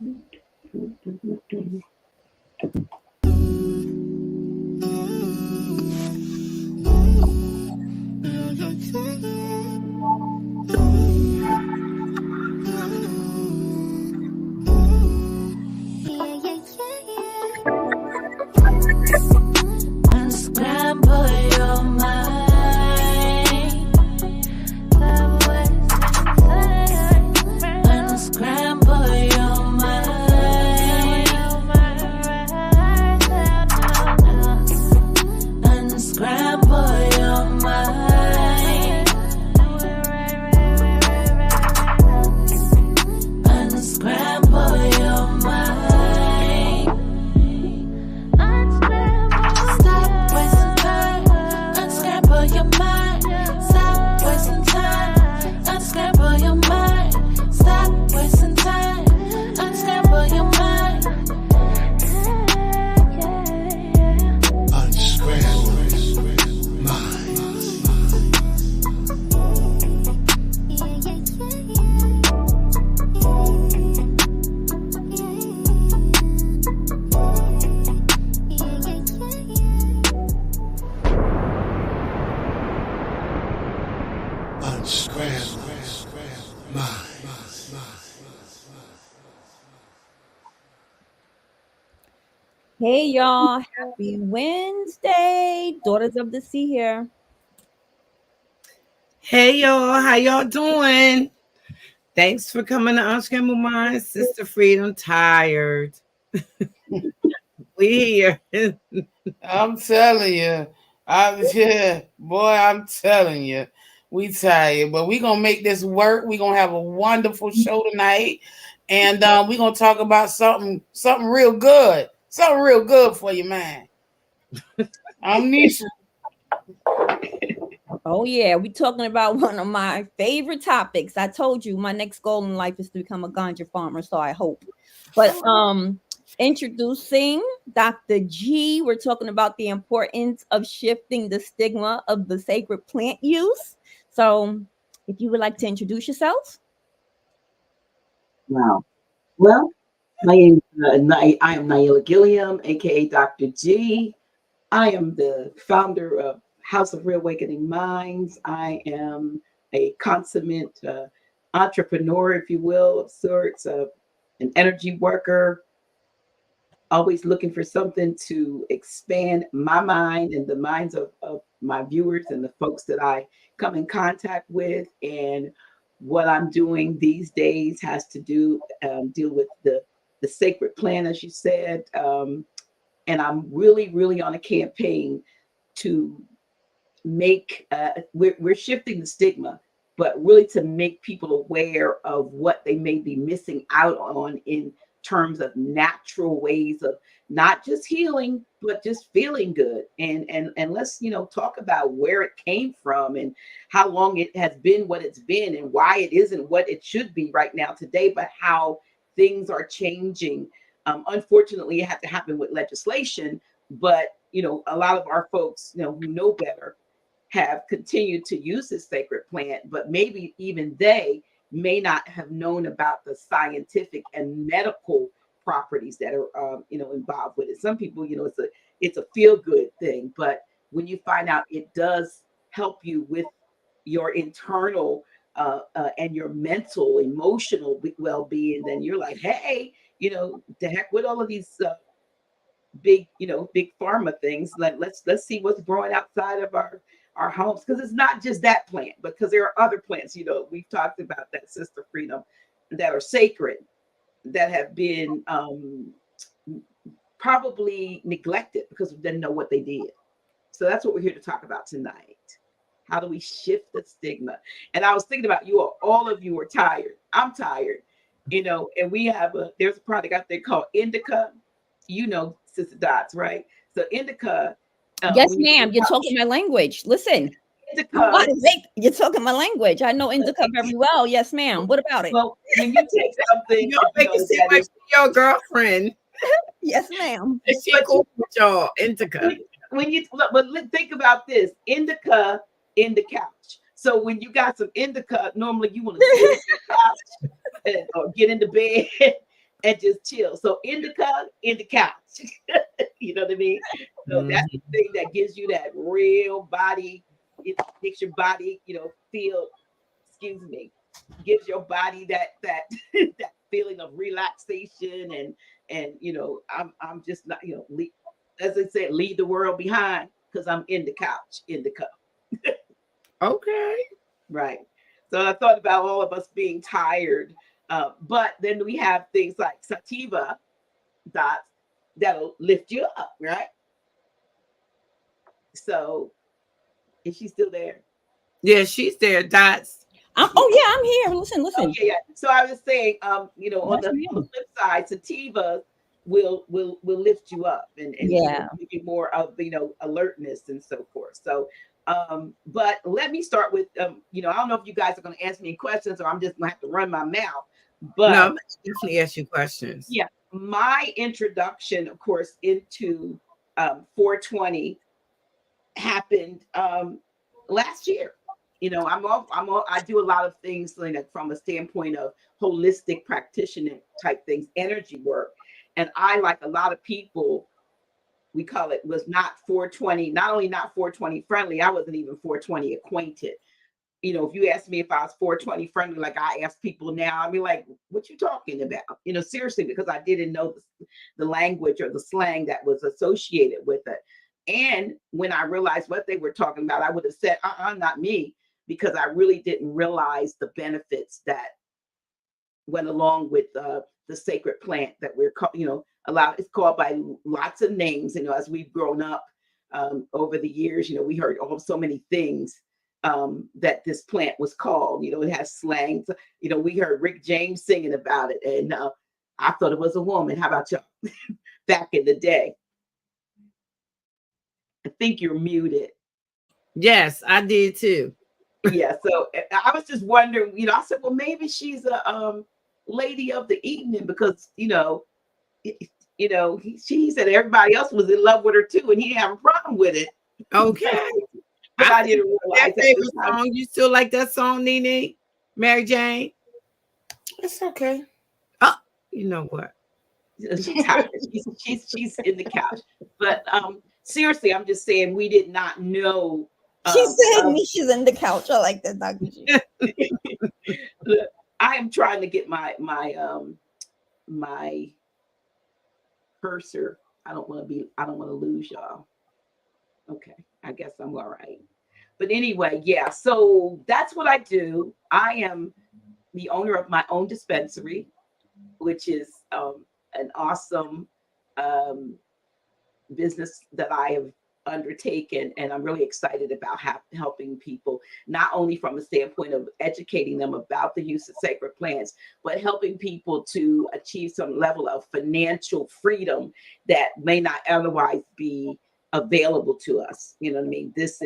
Unscramble your mind. Unscramble your mind. Unscramble your mind. Unscramble your mind. Stop wasting time. Unscramble your mind. Stop wasting time. Unscramble your mind. Stop wasting time. Unscramble your mind. Unscramble minds. Unscramble minds. Hey y'all, happy Wednesday. Daughters of the Sea here. Hey y'all, how y'all doing? Thanks for coming to Unscramble Minds. Sister Freedom tired. We here. I'm telling you. I'm telling you. We tired, but we gonna make this work. We gonna have a wonderful show tonight. And we're gonna talk about something real good. Something real good for you, man. I'm Nisha. Oh yeah, we're talking about one of my favorite topics. I told you my next goal in life is to become a ganja farmer, so I hope. But introducing Dr. G, we're talking about the importance of shifting the stigma of the sacred plant use. So, if you would like to introduce yourself. Wow. Well, my name I am Nailah Gilliam, aka Dr. G. I am the founder of House of Re-Awakening Minds. I am a consummate entrepreneur, if you will, of sorts, of an energy worker, always looking for something to expand my mind and the minds of my viewers and the folks that I come in contact with. And what I'm doing these days has to deal with the sacred plan, as you said. And I'm really on a campaign to make, we're shifting the stigma, but really to make people aware of what they may be missing out on in terms of natural ways of not just healing, but just feeling good. And let's, talk about where it came from and how long it has been what it's been and why it isn't what it should be right now today, but how things are changing. Unfortunately, it had to happen with legislation, but, a lot of our folks, who know better have continued to use this sacred plant, but maybe even they may not have known about the scientific and medical properties that are involved with it. Some people, it's a feel good thing, but when you find out it does help you with your internal and your mental, emotional well-being, then you're like, hey, the heck with all of these big pharma things. Like let's see what's growing outside of our homes, because it's not just that plant, because there are other plants, we've talked about that, Sister Freedom, that are sacred, that have been probably neglected because we didn't know what they did. So that's what we're here to talk about tonight. How do we shift the stigma? And I was thinking about you all of you are tired. I'm tired, and we have there's a product out there called Indica, Sister Dots, right? So Indica. Yes, ma'am. You're talking my language. Listen. Indica. You're talking my language. I know Indica very well. Yes, ma'am. What about it? Well, when you take something, Y'all make it seem like your girlfriend. Yes, ma'am. She cool with y'all, Indica. When you look, but think about this: Indica in the couch. So when you got some Indica, normally you want to sit on the couch or get into bed and just chill. So indica, in the couch. You know what I mean? So that's the thing that gives you that real body. It makes your body, feel. Excuse me, gives your body that that feeling of relaxation and I'm just not as I said, leave the world behind because I'm in the couch, in the cup. Okay. Right. So I thought about all of us being tired, but then we have things like sativa dots that'll lift you up, right? So is she still there? Yeah, she's there. Dots. Oh yeah, I'm here. Listen, Oh listen. yeah. So I was saying, on Yes, the ma'am. flip side, sativa will lift you up and Yeah. give you more of alertness and so forth. So but let me start with I don't know if you guys are going to ask me questions or I'm just going to have to run my mouth. No, But I'm definitely ask you questions. yeah, my introduction, of course, into 420 happened last year. I do a lot of things from a standpoint of holistic practitioner type things, energy work. And I, like a lot of people, we call it, was not 420, not only not 420 friendly, I wasn't even 420 acquainted. If you ask me if I was 420 friendly, like I ask people now, I'd be like, what you talking about? Seriously, because I didn't know the language or the slang that was associated with it. And when I realized what they were talking about, I would have said, not me, because I really didn't realize the benefits that went along with the sacred plant that we're called, it's called by lots of names, as we've grown up over the years, we heard so many things that this plant was called. It has slangs. We heard Rick James singing about it, and I thought it was a woman. How about y'all? Back in the day. I think you're muted. Yes, I did too. Yeah, so I was just wondering, I said, well, maybe she's a lady of the evening because, he said everybody else was in love with her too, and he didn't have a problem with it. Okay. But I didn't realize that favorite song. You still like that song, Nene? Mary Jane? It's okay. Oh, you know what? She's tired. She's in the couch. But seriously, I'm just saying we did not know. She said Misha's in the couch. I like that, Dr. G. Look, I am trying to get my cursor. I don't want to lose y'all. Okay, I guess I'm all right. But anyway, yeah, so that's what I do. I am the owner of my own dispensary, which is an awesome business that I have undertaken, and I'm really excited about helping people, not only from a standpoint of educating them about the use of sacred plants, but helping people to achieve some level of financial freedom that may not otherwise be available to us. You know what I mean? It's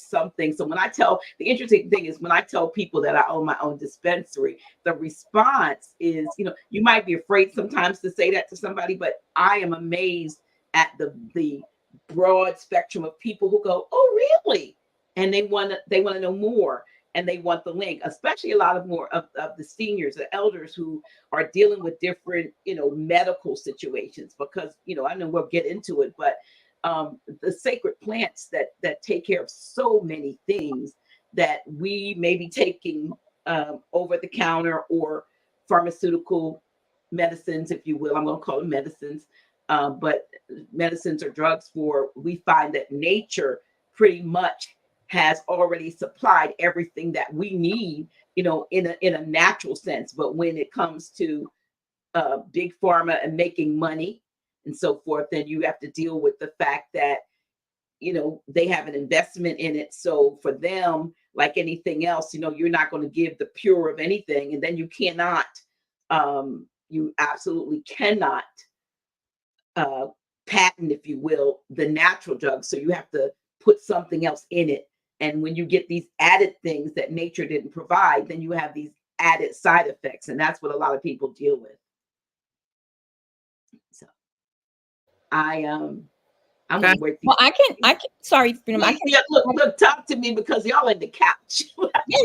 something. So the interesting thing is when I tell people that I own my own dispensary, the response is, you might be afraid sometimes to say that to somebody, but I am amazed at the broad spectrum of people who go, oh, really? And they want to know more, and they want the link, especially a lot of more of the seniors, the elders who are dealing with different, medical situations, because, I know we'll get into it, but the sacred plants that take care of so many things that we may be taking over the counter or pharmaceutical medicines, if you will. I'm going to call them medicines. But medicines or drugs we find that nature pretty much has already supplied everything that we need, in a natural sense. But when it comes to big pharma and making money and so forth, then you have to deal with the fact that, they have an investment in it. So for them, like anything else, you're not going to give the pure of anything. And then you absolutely cannot patent, if you will, the natural drug. So you have to put something else in it. And when you get these added things that nature didn't provide, then you have these added side effects. And that's what a lot of people deal with. So I I'm Okay. gonna wait. Well, I can. Sorry, Freedom. I Wait, can. yeah, look, talk to me because y'all in the couch. Yeah,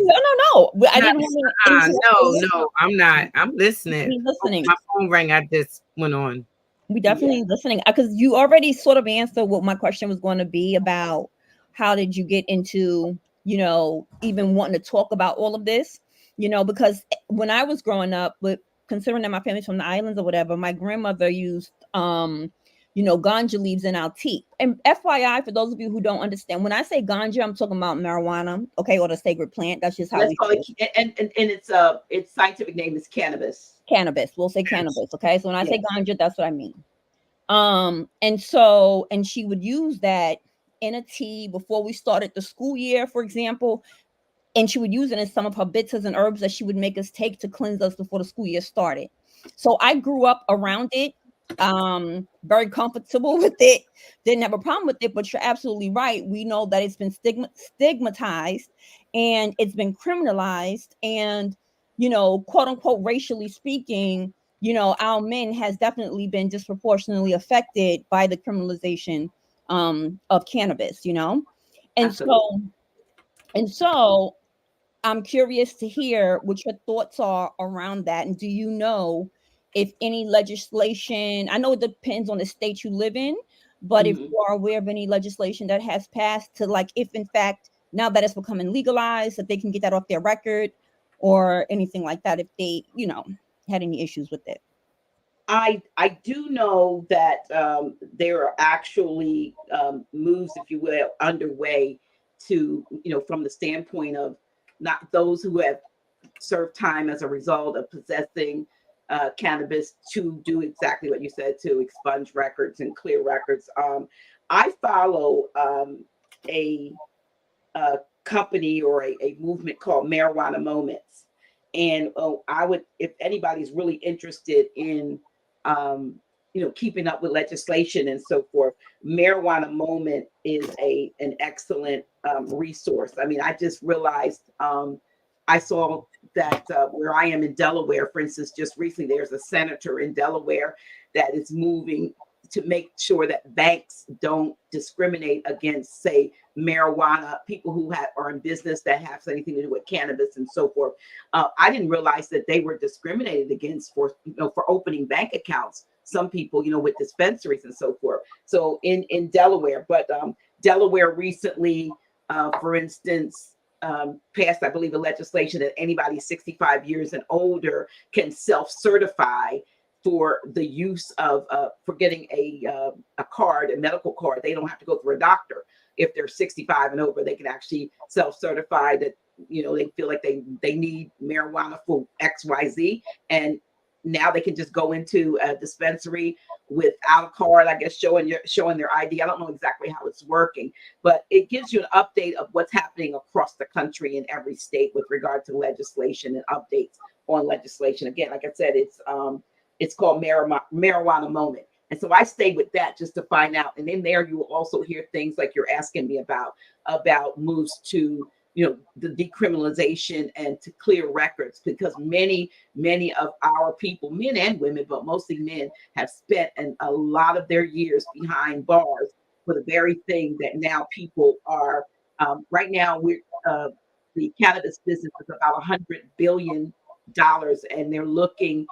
no. But I No, didn't want to interrupt. no, I'm not. I'm listening. We listening. My phone rang. I just went on. We definitely listening because you already sort of answered what my question was going to be about. How did you get into, even wanting to talk about all of this? Because when I was growing up, with considering that my family's from the islands or whatever, my grandmother used ganja leaves in our tea. And FYI, for those of you who don't understand, when I say ganja, I'm talking about marijuana, okay, or the sacred plant. That's just how Let's we call say it, it. and its scientific name is cannabis. Cannabis. We'll say cannabis, okay? So when I say Yes. ganja, that's what I mean. And she would use that in a tea before we started the school year, for example, and she would use it in some of her bitters and herbs that she would make us take to cleanse us before the school year started. So I grew up around it, very comfortable with it, didn't have a problem with it. But you're absolutely right. We know that it's been stigmatized and it's been criminalized, and quote unquote racially speaking, our men has definitely been disproportionately affected by the criminalization of cannabis, and Absolutely. so I'm curious to hear what your thoughts are around that. And do you know if any legislation, I know it depends on the state you live in, but if Mhm. you are aware of any legislation that has passed to, like, if in fact, now that it's becoming legalized, that they can get that off their record or anything like that, if they, had any issues with it. I do know that there are actually moves, if you will, underway to, from the standpoint of not those who have served time as a result of possessing cannabis, to do exactly what you said, to expunge records and clear records. I follow a, a company or a movement called Marijuana Moments. And I would, if anybody's really interested in, keeping up with legislation and so forth, Marijuana Moment is an excellent resource. I mean, I just realized I saw that where I am in Delaware, for instance, just recently, there's a senator in Delaware that is moving to make sure that banks don't discriminate against, say, marijuana, people who are in business that have anything to do with cannabis and so forth. I didn't realize that they were discriminated against for opening bank accounts. Some people, with dispensaries and so forth. So in Delaware, but Delaware recently, for instance, passed, I believe, a legislation that anybody 65 years and older can self-certify for the use of for getting a card, a medical card. They don't have to go through a doctor. If they're 65 and over, they can actually self-certify that they feel like they need marijuana for XYZ, and now they can just go into a dispensary without a card, I guess, showing their ID. I don't know exactly how it's working, but it gives you an update of what's happening across the country in every state with regard to legislation and updates on legislation. Again, like I said, it's called Marijuana Moment. And so I stayed with that just to find out. And in there, you will also hear things like you're asking me about moves to, the decriminalization and to clear records, because many of our people, men and women, but mostly men, have spent a lot of their years behind bars for the very thing that now people are, right now, the cannabis business is about $100 billion, and they're looking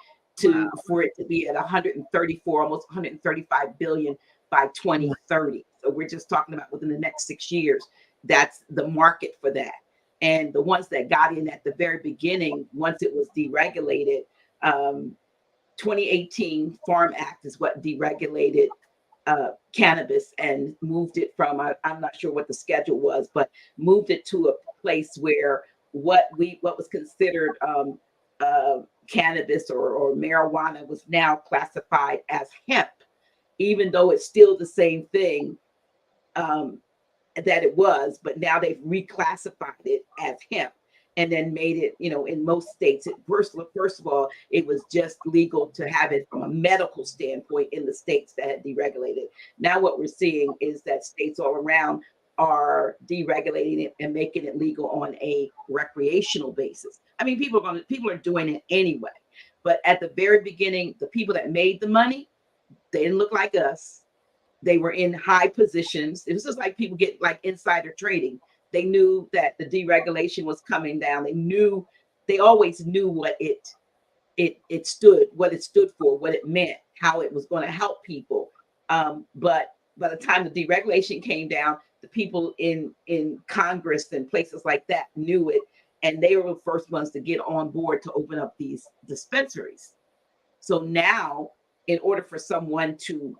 for it to be at 134, almost 135 billion by 2030. So we're just talking about within the next 6 years. That's the market for that. And the ones that got in at the very beginning, once it was deregulated, 2018 Farm Act is what deregulated cannabis and moved it from, I'm not sure what the schedule was, but moved it to a place where what was considered cannabis or marijuana was now classified as hemp, even though it's still the same thing that it was, but now they've reclassified it as hemp and then made it, in most states, first of all, it was just legal to have it from a medical standpoint in the states that had deregulated. Now what we're seeing is that states all around are deregulating it and making it legal on a recreational basis. I mean, people are doing it anyway. But at the very beginning, the people that made the money, they didn't look like us. They were in high positions. It was just like people get like insider trading. They knew that the deregulation was coming down. They always knew what it stood for, what it meant, how it was going to help people. But by the time the deregulation came down, the people in Congress and places like that knew it, and they were the first ones to get on board to open up these dispensaries. So now, in order for someone to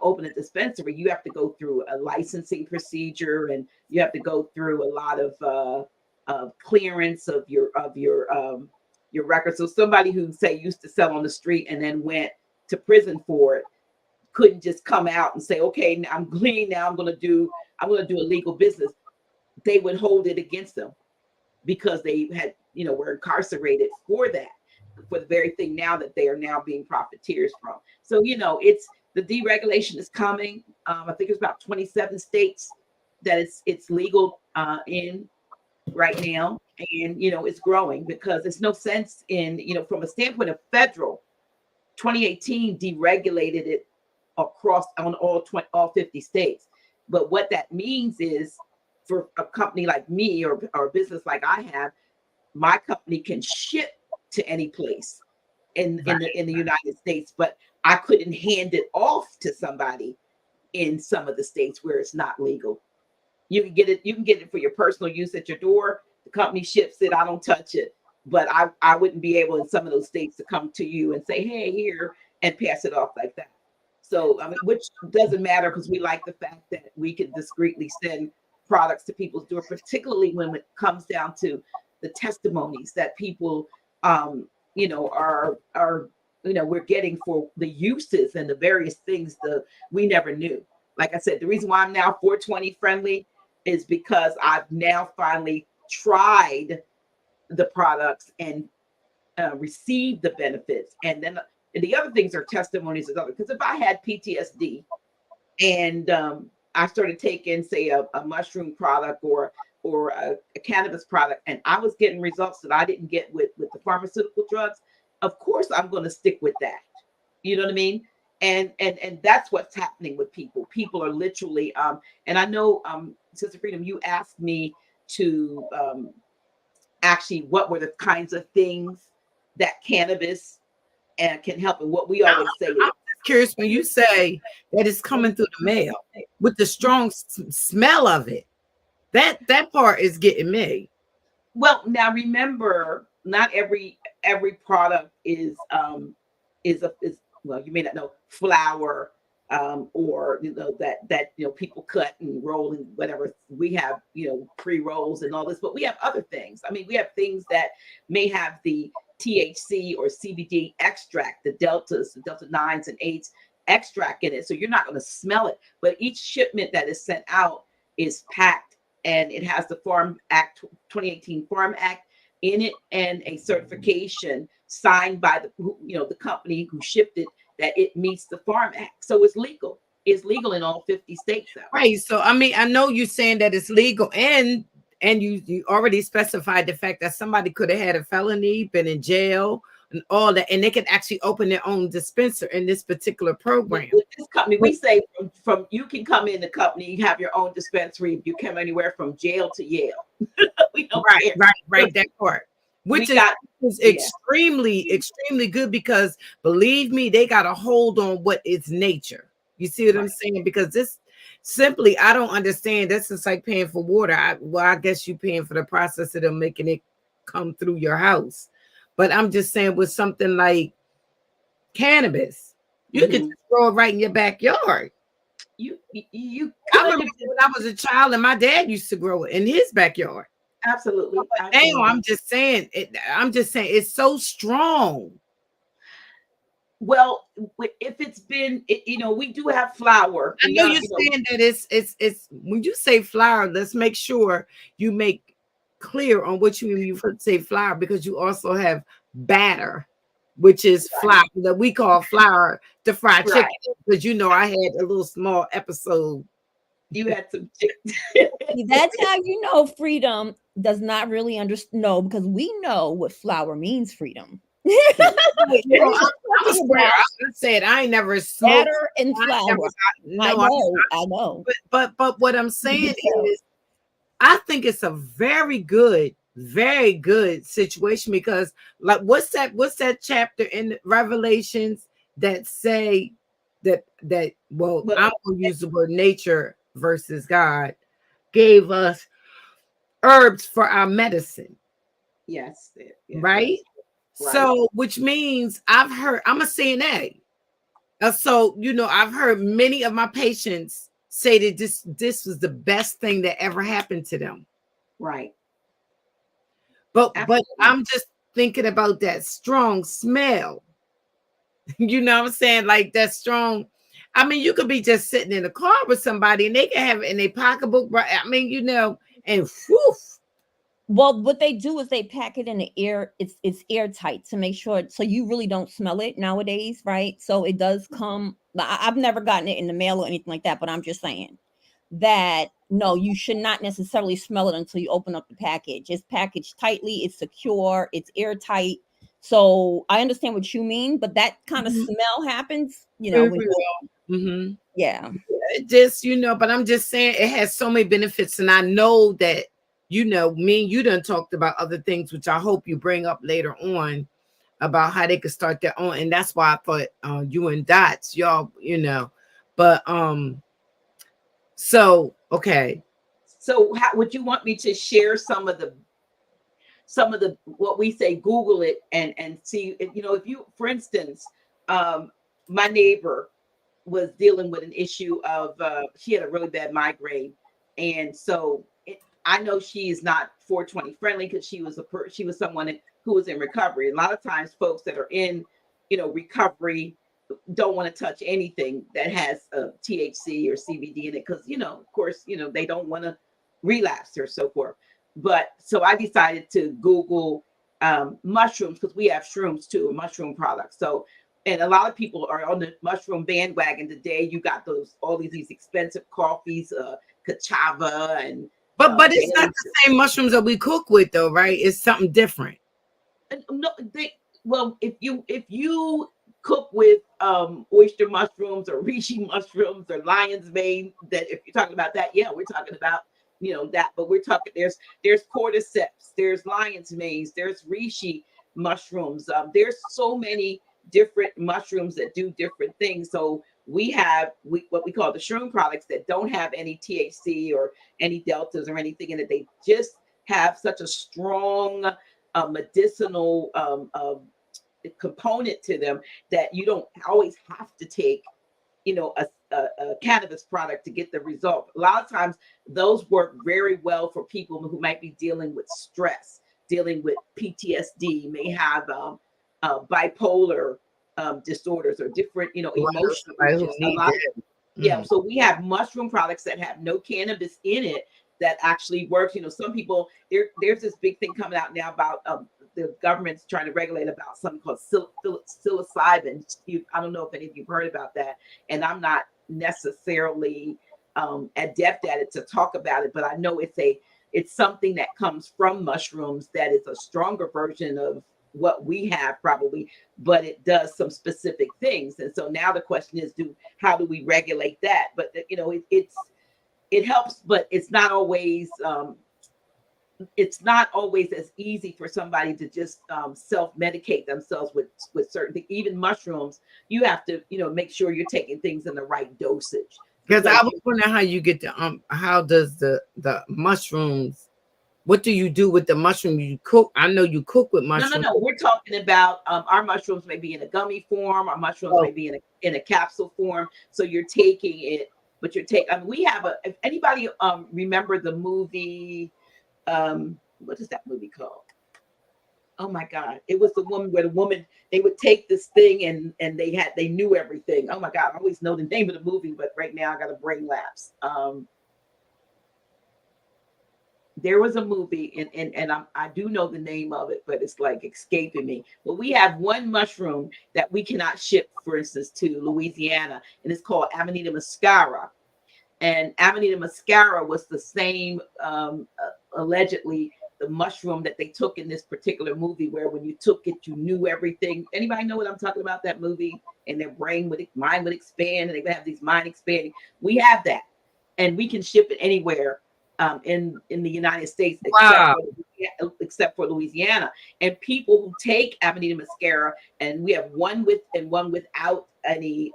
open a dispensary, you have to go through a licensing procedure, and you have to go through a lot of clearance of your record. So somebody who say used to sell on the street and then went to prison for it couldn't just come out and say, okay, now I'm clean. Now I'm going to do a legal business. They would hold it against them because they had, were incarcerated for that, for the very thing now that they are now being profiteers from. So, it's the deregulation is coming. I think it's about 27 states that it's legal in right now. And, it's growing because there's no sense in, from a standpoint of federal, 2018 deregulated it across on all 50 states. But what that means is for a company like me or a business like I have, my company can ship to any place in the United States, but I couldn't hand it off to somebody in some of the states where it's not legal. You can get it for your personal use at your door. The company ships it. I don't touch it. But I wouldn't be able in some of those states to come to you and say, hey, here, and pass it off like that. So, which doesn't matter because we like the fact that we can discreetly send products to people's door, particularly when it comes down to the testimonies that people, we're getting for the uses and the various things that we never knew. Like I said, the reason why I'm now 420 friendly is because I've now finally tried the products and received the benefits. And then the other things are testimonies of others. Because if I had PTSD and I started taking, say, a mushroom product or a cannabis product, and I was getting results that I didn't get with the pharmaceutical drugs, of course I'm going to stick with that. You know what I mean? And that's what's happening with people. People are literally, and I know, Sister Freedom, you asked me to actually what were the kinds of things that cannabis can help, and what we always say. I'm curious when you say that it's coming through the mail with the strong smell of it. That part is getting me. Well, now remember, not every product is well, you may not know, flour, or that people cut and roll and whatever. We have pre-rolls and all this, but we have other things. I mean, we have things that may have the THC or CBD extract, the delta 9s and 8s extract in it, so you're not going to smell it. But each shipment that is sent out is packed, and it has the Farm Act 2018 Farm Act in it, and a certification signed by the company who shipped it that it meets the Farm Act. So it's legal. It's legal in all 50 states now. Right. So I mean, I know you're saying that it's legal, and you already specified the fact that somebody could have had a felony, been in jail, and all that, and they can actually open their own dispenser in this particular program. With this company, we say from you can come in the company, you have your own dispensary. You come anywhere from jail to Yale. We don't care. Right. That part, which is extremely good, because believe me, they got a hold on what is nature. You see what I'm saying? Because this simply, I don't understand. This is like paying for water. I guess you're paying for the process of them making it come through your house. But I'm just saying, with something like cannabis, you can just grow it right in your backyard. You I remember when I was a child and my dad used to grow it in his backyard. Absolutely. Now I'm just saying it's so strong. Well, if it's been, we do have flour. I know you're saying that it's when you say flour, let's make sure you make clear on what you mean when you say flour, because you also have batter, which is flour that we call flour to fry chicken. Because I had a little small episode. You had some chicken. That's how Freedom does not really understand. No, because we know what flour means, Freedom. You know, I'm a swear. I said I ain't never smoked. Batter and flour. I know. But what I'm saying is, I think it's a very good situation, because like what's that chapter in Revelations that say that well, I'm gonna use the word nature versus God gave us herbs for our medicine. Yes. Right? So which means I'm a CNA. So you know, I've heard many of my patients say that this was the best thing that ever happened to them. Right. But I'm just thinking about that strong smell. You know what I'm saying? Like that strong. I mean, you could be just sitting in a car with somebody and they can have it in their pocketbook. Right? I mean, you know, and whew. Well, what they do is they pack it in the air. It's airtight to make sure, so you really don't smell it nowadays, right? So it does come. I've never gotten it in the mail or anything like that, but I'm just saying that no, you should not necessarily smell it until you open up the package. It's packaged tightly, it's secure, it's airtight. So I understand what you mean, but that kind of smell happens, you know, when yeah. It just, you know, but I'm just saying it has so many benefits, and I know that, you know, me and you done talked about other things, which I hope you bring up later on about how they could start their own. And that's why I thought you and Dots, y'all, you know, but so okay. So how would you want me to share some of the what we say, Google it and see, you know, if you, for instance, my neighbor was dealing with an issue of she had a really bad migraine, and so I know she is not 420 friendly, because she was someone who was in recovery. A lot of times folks that are in, you know, recovery don't want to touch anything that has THC or CBD in it, because, you know, of course, you know, they don't want to relapse or so forth. But so I decided to Google mushrooms, because we have shrooms too, mushroom products. So, and a lot of people are on the mushroom bandwagon today. You got all these expensive coffees, Kachava, and but it's not the same mushrooms that we cook with, though, right? It's something different. No, well, if you cook with oyster mushrooms or reishi mushrooms or lion's mane, that if you're talking about that, yeah, we're talking about, you know, that. But we're talking, there's cordyceps, there's lion's manes, there's reishi mushrooms. There's so many different mushrooms that do different things. So we have what we call the shroom products that don't have any THC or any deltas or anything in it. They just have such a strong medicinal component to them that you don't always have to take, you know, a cannabis product to get the result. A lot of times those work very well for people who might be dealing with stress, dealing with PTSD, may have bipolar disorders or different, you know, emotional. Yeah, so we have mushroom products that have no cannabis in it that actually works. You know, some people, there's this big thing coming out now about the government's trying to regulate about something called psilocybin. I don't know if any of you've heard about that, and I'm not necessarily adept at it to talk about it, but I know it's something that comes from mushrooms that is a stronger version of what we have probably, but it does some specific things. And so now the question is, how do we regulate that? But you know, it helps, but it's not always as easy for somebody to just self-medicate themselves with certain things. Even mushrooms, you have to, you know, make sure you're taking things in the right dosage. Because I was wondering how you get how does the mushrooms, what do you do with the mushroom you cook? I know you cook with mushrooms. No. We're talking about our mushrooms may be in a gummy form. Our mushrooms may be in a capsule form. So you're taking it, but I mean, we have if anybody remember the movie, what is that movie called? Oh my God. It was the woman where they would take this thing and they knew everything. Oh my God. I always know the name of the movie, but right now I got a brain lapse. There was a movie, and I do know the name of it, but it's like escaping me. But we have one mushroom that we cannot ship, for instance, to Louisiana, and it's called Amanita muscaria. And Amanita muscaria was the same, allegedly, the mushroom that they took in this particular movie, where when you took it, you knew everything. Anybody know what I'm talking about? That movie, and their mind would expand, and they would have these mind expanding. We have that, and we can ship it anywhere in the United States, except for Louisiana. And people who take Amanita muscaria, and we have one with and one without any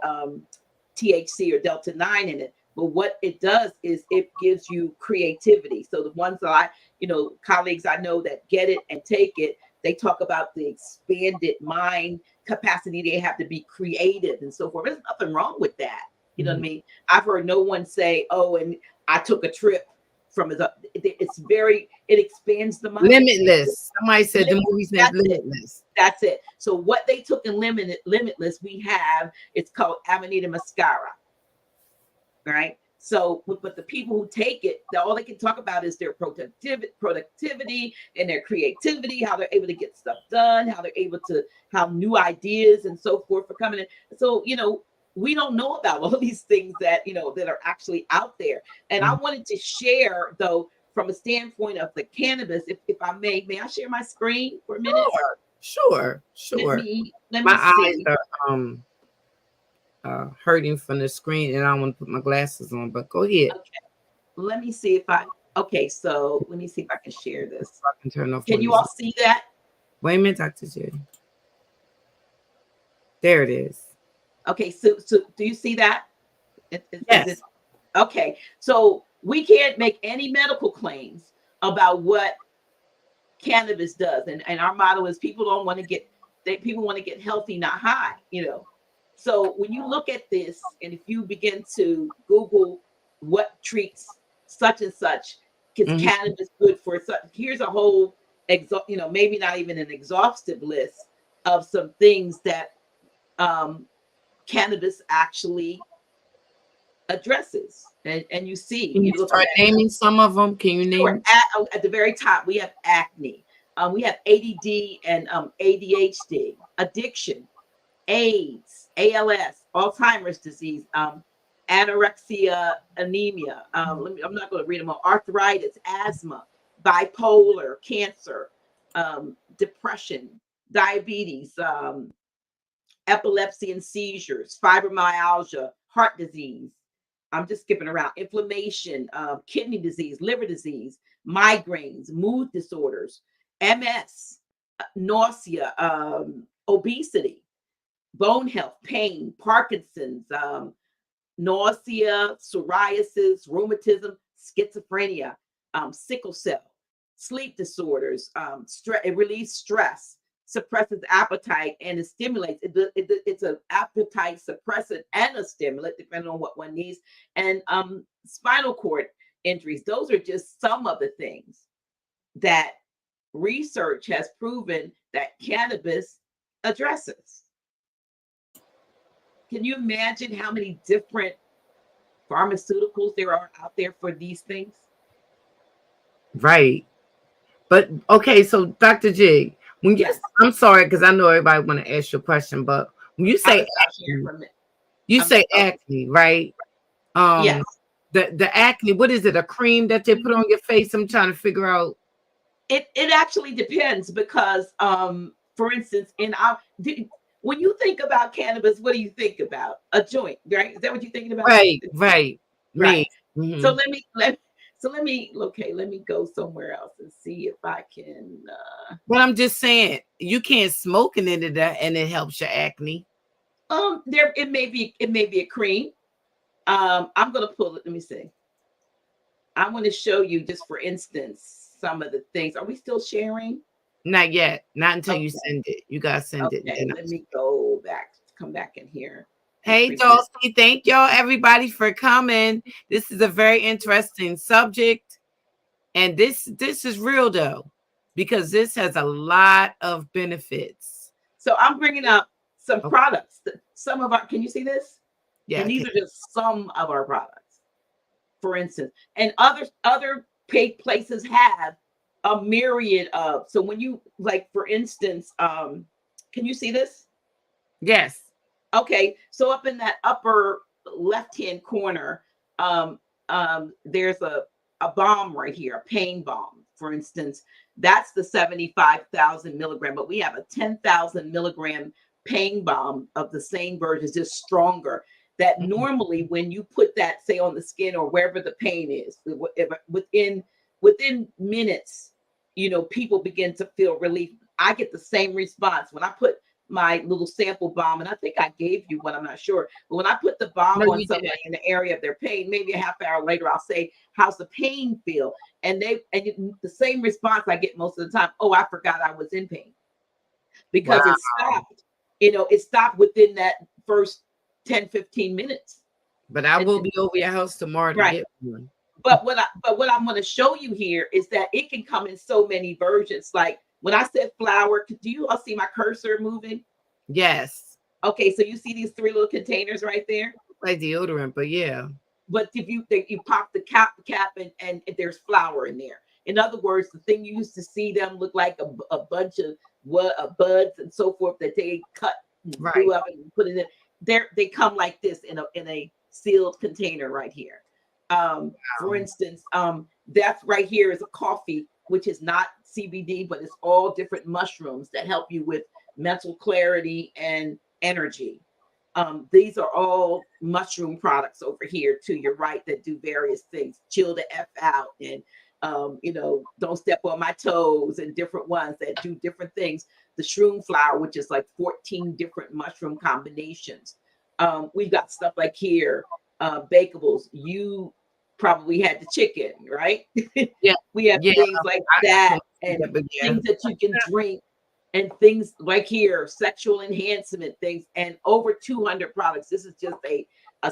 THC or Delta 9 in it. But what it does is it gives you creativity. So the ones that colleagues I know that get it and take it, they talk about the expanded mind capacity they have to be creative and so forth. There's nothing wrong with that. You know what I mean? I've heard no one say, "Oh, and I took a trip from it." It expands the mind. Limitless. Somebody said the movie's named Limitless. That's it. So what they took in Limitless, we have, it's called Amanita muscaria. Right. So, but the people who take it, all they can talk about is their productivity and their creativity, how they're able to get stuff done, how new ideas and so forth are coming in. So, we don't know about all these things that are actually out there. And I wanted to share, though, from a standpoint of the cannabis, if I may I share my screen for a minute? Sure. Let me My see. eyes are hurting from the screen, and I want to put my glasses on, but go ahead. Okay. Let me see if I can share this. I can turn off. Can you all see that? Wait a minute, Dr. J. There it is. Okay, so do you see that? Yes. Okay, so we can't make any medical claims about what cannabis does, and our motto is people want to get healthy, not high. So when you look at this, and if you begin to Google what treats such and such, because cannabis good for such, here's a whole maybe not even an exhaustive list of some things that cannabis actually addresses. And you see, Can you start naming some of them? Can you name? At the very top, we have acne, we have ADD and ADHD, addiction, AIDS, ALS, Alzheimer's disease, anorexia, anemia. I'm not going to read them all. Arthritis, asthma, bipolar, cancer, depression, diabetes, epilepsy and seizures, fibromyalgia, heart disease. I'm just skipping around. Inflammation, kidney disease, liver disease, migraines, mood disorders, MS, nausea, obesity, bone health, pain, Parkinson's, nausea, psoriasis, rheumatism, schizophrenia, sickle cell, sleep disorders, it relieves stress, suppresses appetite, and it stimulates. It's an appetite suppressant and a stimulant, depending on what one needs. And spinal cord injuries. Those are just some of the things that research has proven that cannabis addresses. Can you imagine how many different pharmaceuticals there are out there for these things? Right. But okay, so Dr. G, I'm sorry, because I know everybody want to ask you a question, but when you say acne, right? Yes. The acne, what is it? A cream that they put on your face? I'm trying to figure out. It actually depends because, for instance, when you think about cannabis, what do you think about? A joint, right? Is that what you're thinking about? Right. Me. Mm-hmm. So let me go somewhere else and see if I can. Well, I'm just saying you can't smoke into that, and it helps your acne. It may be a cream. I'm gonna pull it. Let me see. I want to show you, just for instance, some of the things. Are we still sharing? Not yet. Not until you send it. You gotta send it. Let me go back. Come back in here. Hey, Dulcie, thank y'all everybody for coming. This is a very interesting subject, and this is real though, because this has a lot of benefits. So I'm bringing up some products. Some of our, can you see this? Yeah, and these are just some of our products, for instance, and other paid places have a myriad of. So when you, like, for instance, can you see this? Yes. Okay, so up in that upper left-hand corner, there's a balm right here, a pain balm, for instance. That's the 75,000 milligram, but we have a 10,000 milligram pain balm of the same version, just stronger. That normally when you put that, say, on the skin or wherever the pain is, within minutes, people begin to feel relief. I get the same response when I put my little sample balm, and I think I gave you one, I'm not sure, but when I put the balm on somebody in the area of their pain, maybe a half hour later, I'll say, how's the pain feel? And the same response I get most of the time, oh, I forgot I was in pain, because it stopped. It stopped within that first 10-15 minutes. But I will be over your house tomorrow to get one. But what I'm going to show you here is that it can come in so many versions. Like when I said flower, do you all see my cursor moving? Yes. Okay, so you see these 3 little containers right there? Like deodorant, but yeah. But if you pop the cap and there's flour in there. In other words, the thing you used to see them look like a bunch of buds and so forth that they cut and blew up and put it in. They come like this in a sealed container right here. For instance, that's right here is a coffee, which is not CBD, but it's all different mushrooms that help you with mental clarity and energy. These are all mushroom products over here to your right that do various things. Chill the F out and, don't step on my toes, and different ones that do different things. The shroom flower, which is like 14 different mushroom combinations. We've got stuff like here, bakables. You probably had the chicken, right? Yeah. We have things like that and things that you can drink, and things like here, sexual enhancement things, and over 200 products. This is just a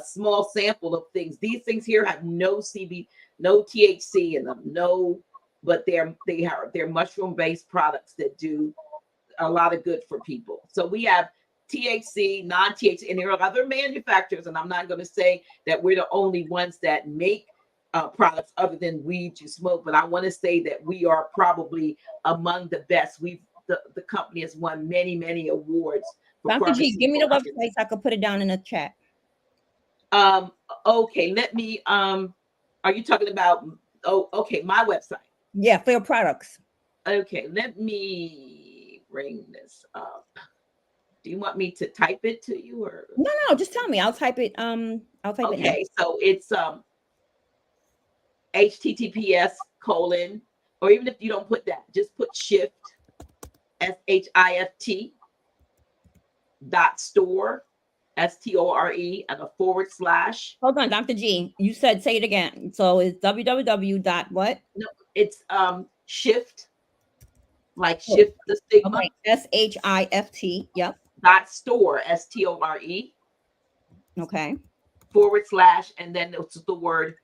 small sample of things. These things here have no CBD, no THC in them, but they're mushroom-based products that do a lot of good for people. So we have THC, non-THC, and there are other manufacturers, and I'm not going to say that we're the only ones that make products other than weed you smoke, but I want to say that we are probably among the best. The company has won many awards. Dr. G, give me the website so I can put it down in the chat. Okay, let me, are you talking about, okay, my website? Yeah, for your products. Okay, let me bring this up. Do you want me to type it to you, or? No, just tell me. I'll type it. I'll type it. Okay, so it's HTTPS : or even if you don't put that, just put shift SHIFT .store STORE and a /. Hold on, Dr. G. You said say it again. So it's www. what? No, it's shift, like shift the stigma. Okay. SHIFT. Yep. .store STORE. Okay. /, and then it's the word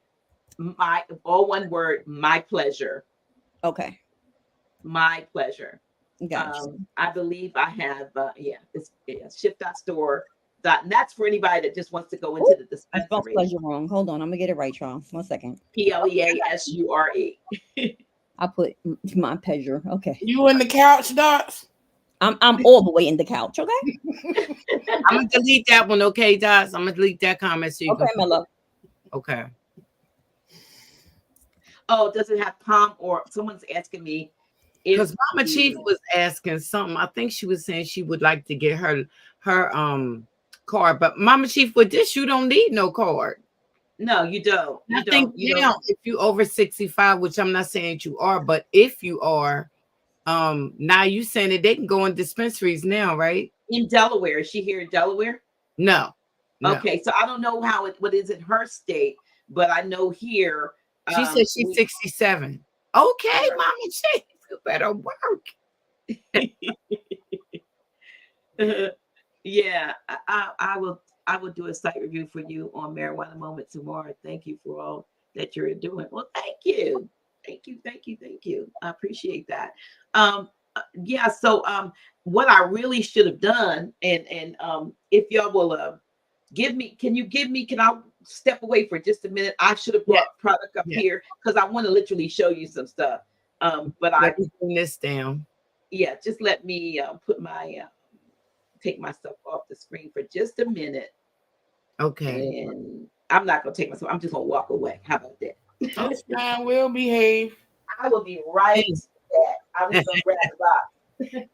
my, all one word, my pleasure. Okay. My pleasure. Gotcha. I believe I have it's shift.store. And that's for anybody that just wants to go into the dispensary. I spelled pleasure wrong. Hold on, I'm gonna get it right, y'all. 1 second. PLEASURE. I put my pleasure. Okay. You in the couch, Dots? I'm all the way in the couch. Okay. I'm gonna delete that one. Okay, Dots. I'm gonna delete that comment. So okay, my love. Okay. Oh, does it have palm? Or someone's asking me. Because Mama Chief was asking something. I think she was saying she would like to get her card. But Mama Chief, with this, you don't need no card. No, you don't. I think now, if you over 65, which I'm not saying you are, but if you are, now you saying that they can go in dispensaries now, right? In Delaware. Is she here in Delaware? No. Okay, so I don't know what is in her state, but I know here. She said she's 67. Okay, Mama Chief, you better work. Yeah, I will do a site review for you on Marijuana Moment tomorrow. Thank you for all that you're doing. Well, thank you. I appreciate that. Yeah, so what I really should have done, and if y'all will can I step away for just a minute? I should have brought product up here because I want to literally show you some stuff. But I bring this down. Yeah, just let me put my take myself off the screen for just a minute. Okay. And I'm not gonna take myself. I'm just gonna walk away. How about that? This man will behave. I will be right back. I was gonna grab the box.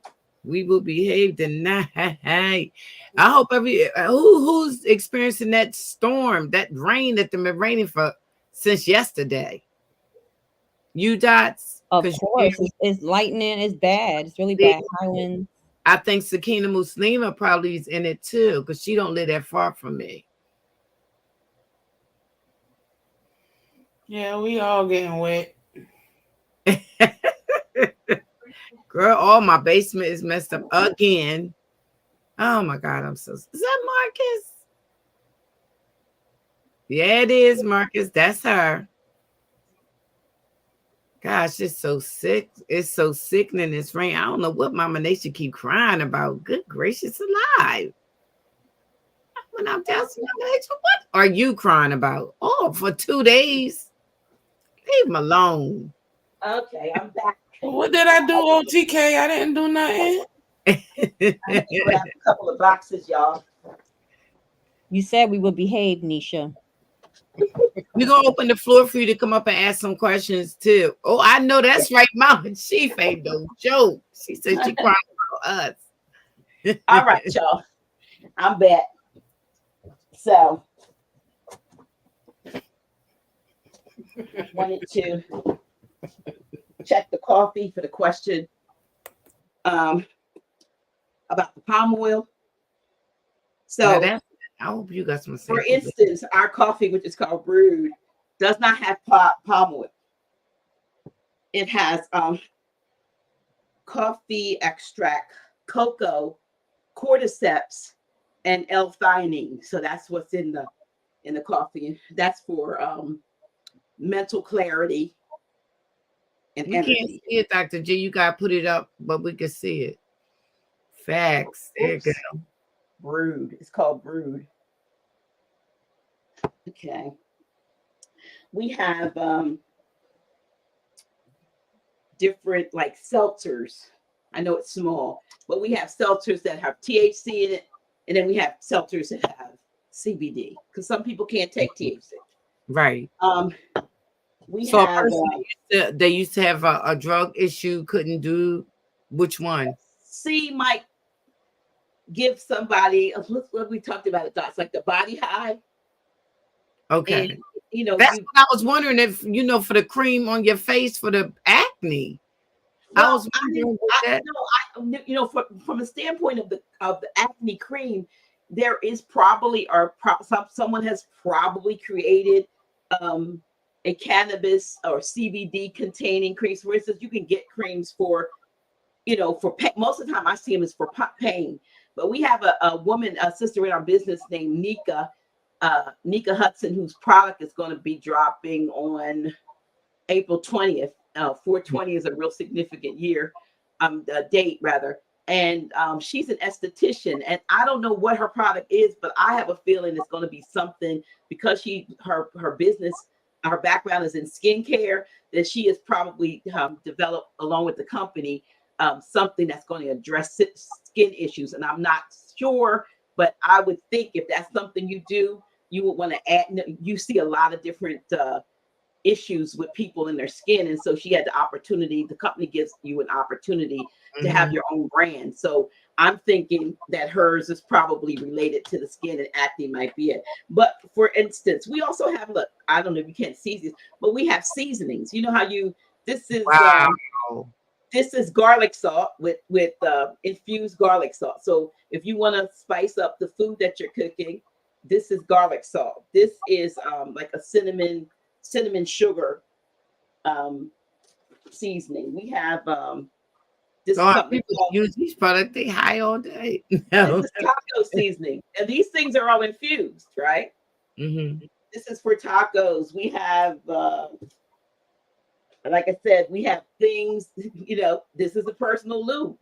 We will behave tonight. I hope who's experiencing that storm, that rain that they've been raining for since yesterday. You Dots? Of course, it's lightning. It's bad. It's really bad. High winds. I think Sakina Muslima probably is in it too, because she don't live that far from me. Yeah, we all getting wet. Girl, all my basement is messed up again. Oh my God, I'm so. Is that Marcus? Yeah, it is, Marcus. That's her. Gosh, it's so sick. It's so sickening. This rain. I don't know what Mama Nature keep crying about. Good gracious alive. When I'm down to Mama Nature, what are you crying about? Oh, for 2 days. Leave him alone. Okay, I'm back. What did I do on TK? I didn't do nothing. I had to grab a couple of boxes, y'all. You said we would behave, Nisha. We're gonna open the floor for you to come up and ask some questions too. Oh, I know that's right, Mama Chief ain't no joke. She said she crying about us. All right, y'all. I'm back. So wanted to check the coffee for the question about the palm oil. So I hope you got some. For instance, our coffee, which is called brewed, does not have palm oil. It has coffee extract, cocoa, cordyceps, and L-theanine. So that's what's in the coffee. That's for mental clarity and we energy. Can't see it, Dr. G. You gotta put it up, but we can see it. Facts. There you go. Brewed. It's called brewed. Okay. We have different like seltzers. I know it's small, but we have seltzers that have THC in it, and then we have seltzers that have CBD because some people can't take THC. Right. We so have. They used to have a drug issue. Couldn't do which one? C might give somebody. What we talked about it. Dots like the body high. Okay. And, you know, that's what I was wondering if for the cream on your face for the acne. Well, I was wondering from a standpoint of the acne cream, there is probably someone has probably created a cannabis or CBD containing creams. For instance, you can get creams for pain. Most of the time I see them is for pain. But we have a sister in our business named Nika Hudson, whose product is going to be dropping on April 20th. 420 is a real significant date rather. And she's an esthetician, and I don't know what her product is, but I have a feeling it's going to be something because her business, her background is in skincare, that she has probably developed along with the company something that's going to address skin issues. And I'm not sure, but I would think if that's something you do, you would want to add. You see a lot of different issues with people in their skin, and so she had the opportunity. The company gives you an opportunity to have your own brand. So I'm thinking that hers is probably related to the skin, and acne might be it. But for instance, we also have, look, I don't know if you can't see this, but we have seasonings. You know how this is garlic salt with infused garlic salt. So if you want to spice up the food that you're cooking, this is garlic salt. This is like a cinnamon sugar seasoning. We have this people use these products, they high all day. This is taco seasoning, and these things are all infused, right? Mm-hmm. This is for tacos. We have like I said, we have things, this is a personal lube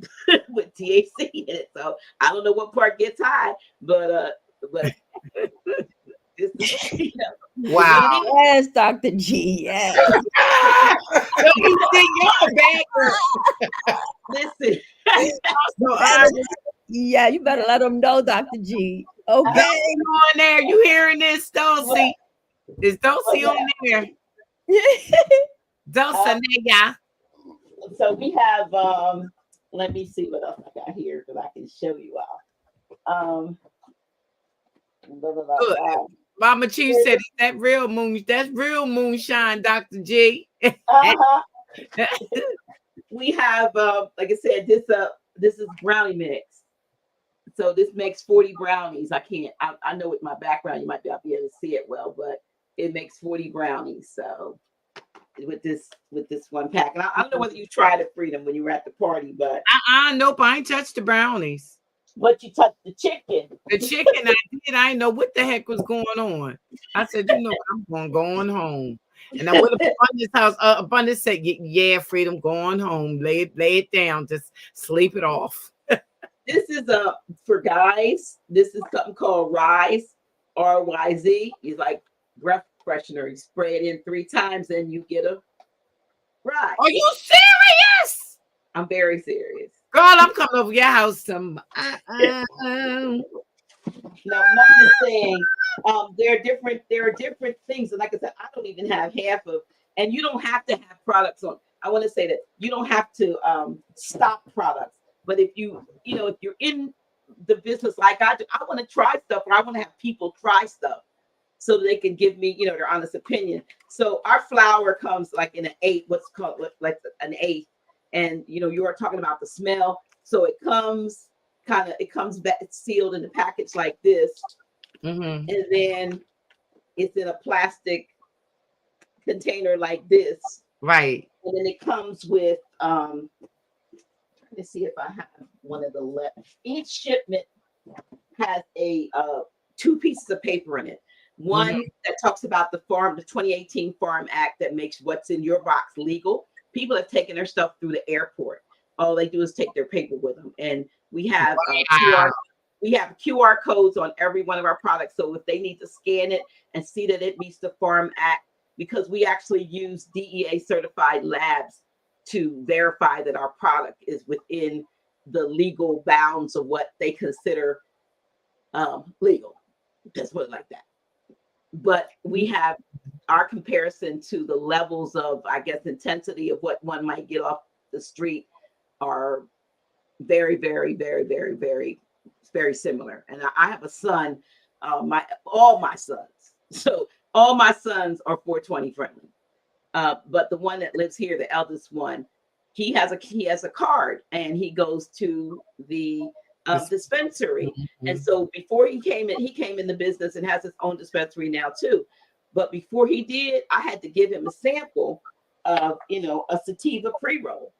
with THC in it. So I don't know what part gets high, but this is, wow. Yes, Dr. G. Yes. Listen. Yeah, you better let them know, Dr. G. Okay. On there. You hearing this, Dulcie? Is Dulcie on there? Dulcinea. So we have let me see what else I got here that I can show you all. Blah, blah, blah, Good. blah. Mama Chief said that's real moonshine, Dr. G. Uh-huh. We have like I said, this is brownie mix. So this makes 40 brownies. I know with my background you might not be able to see it well, but it makes 40 brownies. So with this one pack. And I don't know whether you tried it, Freedom, when you were at the party, but Nope, I ain't touched the brownies. but you touched the chicken. The chicken I did, I didn't know what the heck was going on. I said, you know, I'm going home. And I went up Abundance house. Abundance said, yeah, Freedom, going home. Lay it down. Just sleep it off. This is for guys. This is something called Rise, RYZ. It's like breath freshener. You spray it in 3 times and you get a rise. Are you serious? I'm very serious. Girl, I'm coming over your house some. No, I'm just saying. There are different things, and like I said, I don't even have half of. And you don't have to have products on. I want to say that you don't have to stock products. But if you're in the business like I do, I want to try stuff, or I want to have people try stuff, so they can give me, their honest opinion. So our flour comes like in an 8, what's called like an 8, and you are talking about the smell. So it comes back sealed in the package like this, and then it's in a plastic container like this, right? And then it comes with Let's see if I have one of the left. Each shipment has a 2 pieces of paper in it. One that talks about the 2018 Farm Act that makes what's in your box legal. People have taken their stuff through the airport. All they do is take their paper with them. And we have QR codes on every one of our products. So if they need to scan it and see that it meets the Farm Act, because we actually use DEA certified labs to verify that our product is within the legal bounds of what they consider legal. Let's put it like that. But we have our comparison to the levels of, I guess, intensity of what one might get off the street are very, very, very, very, very, very similar. And I have a son, all my sons. So all my sons are 420 friendly. But the one that lives here, the eldest one, he has a card, and he goes to the dispensary. And so before he came in the business and has his own dispensary now too. But before he did, I had to give him a sample of a sativa pre-roll.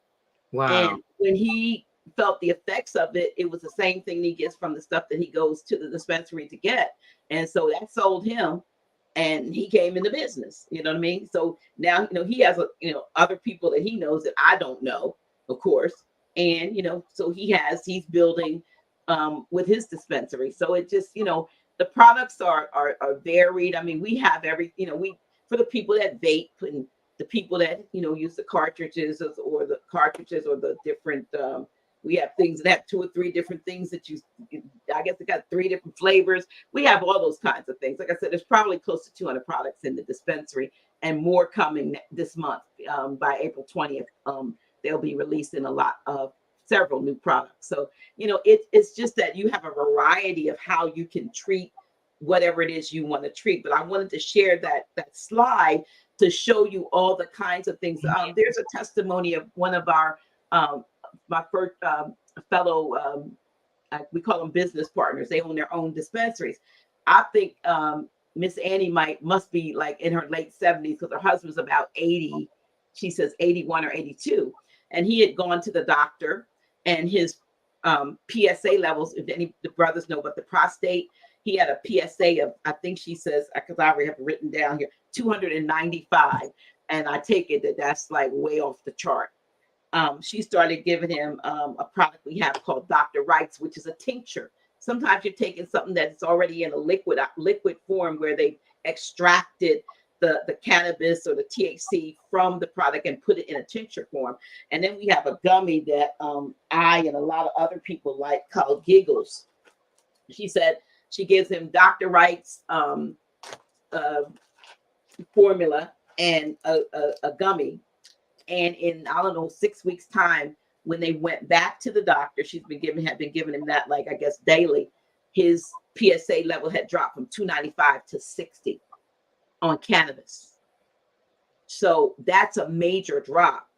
Wow. And when he felt the effects of it, it was the same thing he gets from the stuff that he goes to the dispensary to get. And so that sold him. And he came in the business, you know what I mean? So now, he has, other people that he knows that I don't know, of course. And, so he's building with his dispensary. So it just, the products are varied. I mean, we have for the people that vape and the people that, use the cartridges or the different, we have things that have 2 or 3 different things that I guess it got 3 different flavors. We have all those kinds of things. Like I said, there's probably close to 200 products in the dispensary, and more coming this month. By April 20th, they'll be releasing several new products. So, it's just that you have a variety of how you can treat whatever it is you want to treat. But I wanted to share that slide to show you all the kinds of things. There's a testimony of one of our my first fellow, we call them business partners. They own their own dispensaries. I think Miss Annie must be like in her late 70s, because her husband's about 80. She says 81 or 82. And he had gone to the doctor, and his PSA levels, if any the brothers know about the prostate, he had a PSA of, I think she says, because I already have it written down here, 295. And I take it that's like way off the chart. She started giving him a product we have called Dr. Wright's, which is a tincture. Sometimes you're taking something that's already in a liquid form, where they extracted the cannabis or the THC from the product and put it in a tincture form. And then we have a gummy that I and a lot of other people like, called Giggles. She said she gives him Dr. Wright's formula and a gummy. And in, I don't know, 6 weeks time, when they went back to the doctor, had been giving him that, like, I guess daily, his PSA level had dropped from 295 to 60 on cannabis. So that's a major drop.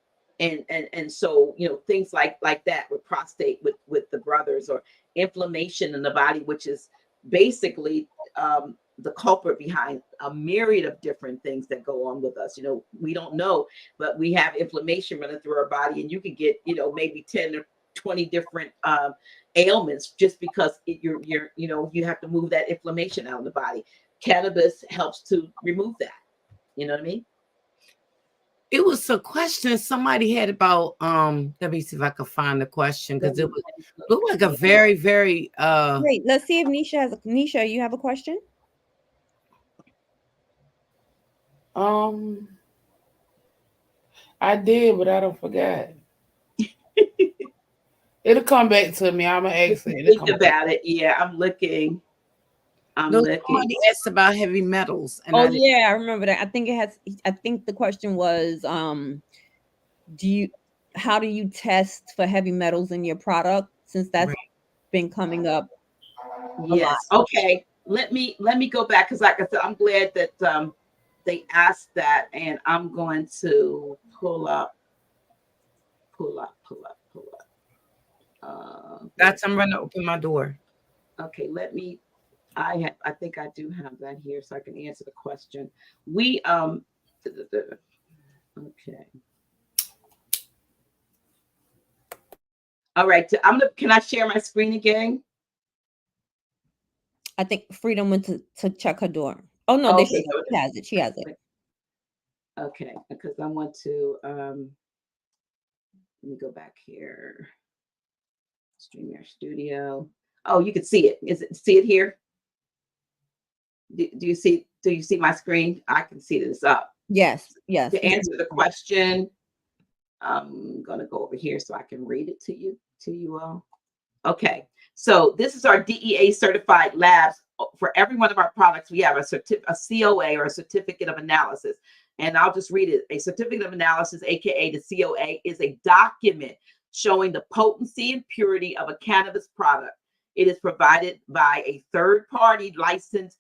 And so, you know, things like that with prostate, with the brothers, or inflammation in the body, which is basically the culprit behind a myriad of different things that go on with us. You know, we don't know, but we have inflammation running through our body, and you can get, you know, maybe 10 or 20 different ailments just because you know, you have to move that inflammation out of the body. Cannabis helps to remove that. You know what I mean? It was a question somebody had about, let me see if I can find the question, because it was looked like a very, very Wait, let's see if Nisha, you have a question? I did, but I don't forget. It'll come back to me. I'm gonna ask it. Think about it. Yeah, I'm looking. Somebody asked about heavy metals. And I remember that. I think the question was, how do you test for heavy metals in your product, since that's been coming up? Yes. Okay. Let me go back, because like I said, I'm glad that they asked that, and I'm going to pull up. I'm going to open my door. Okay, I think I do have that here, so I can answer the question. We okay. All right, can I share my screen again? I think Freedom went to check her door. Oh no, okay. She has it. She has it. Okay, because I want to let me go back here. StreamYard Studio. Oh, you can see it. See it here? Do you see my screen? I can see that it's up. Yes. To answer the question, I'm gonna go over here so I can read it to you all. Okay, so this is our DEA certified labs. For every one of our products, we have a COA, or a certificate of analysis. And I'll just read it. A certificate of analysis, aka the COA, is a document showing the potency and purity of a cannabis product. It is provided by a third-party licensed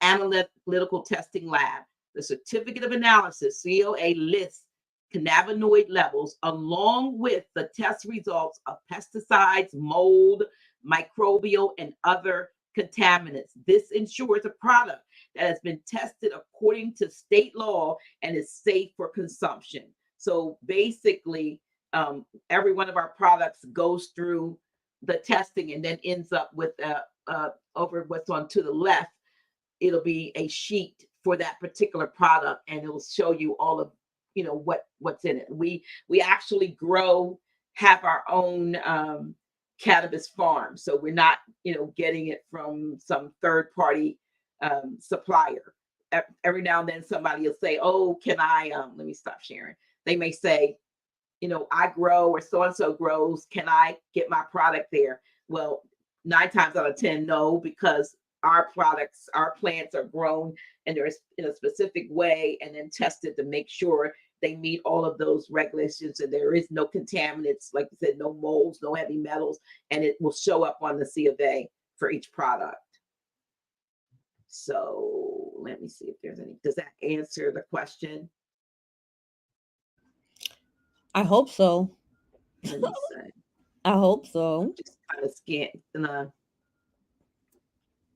analytical testing lab. The certificate of analysis, COA, lists cannabinoid levels along with the test results of pesticides, mold, microbial, and other contaminants. This ensures a product that has been tested according to state law and is safe for consumption. So basically, every one of our products goes through the testing and then ends up with over what's on to the left. It'll be a sheet for that particular product, and it'll show you all of, you know, what's in it. We actually have our own cannabis farm, so we're not, you know, getting it from some third party supplier. Every now and then somebody will say, oh, can I let me stop sharing. They may say, you know, I grow, or so and so grows, can I get my product there? Well, 9 times out of 10, no, because our plants are grown and they're in a specific way and then tested to make sure they meet all of those regulations, and there is no contaminants, like you said, no molds, no heavy metals, and it will show up on the C of A for each product. So let me see if there's any. Does that answer the question? I hope so. Let me see. I hope so. Just kind of scan.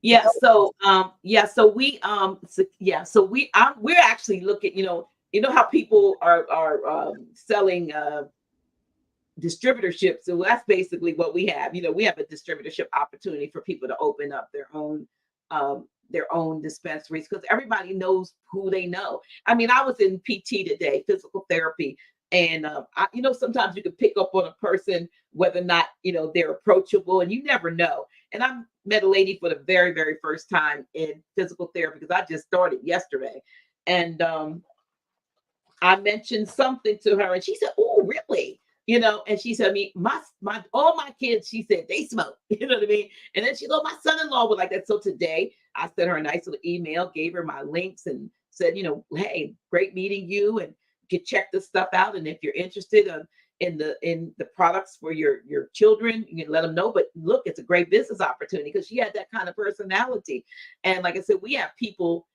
Yeah. So we're actually looking. You know how people are selling distributorship. So that's basically what we have. You know, we have a distributorship opportunity for people to open up their own dispensaries, because everybody knows who they know. I mean, I was in PT today, physical therapy, and sometimes you can pick up on a person whether or not, you know, they're approachable, and you never know. And I met a lady for the very, very first time in physical therapy, because I just started yesterday, and I mentioned something to her, and she said, "Oh, really?" You know, and she said, "Me, all my kids," she said, "they smoke." You know what I mean? And then she goes, "My son-in-law was like that." So today, I sent her a nice little email, gave her my links, and said, "You know, hey, great meeting you, and can check this stuff out. And if you're interested in the products for your children, you can let them know. But look, it's a great business opportunity because she had that kind of personality. And like I said, we have people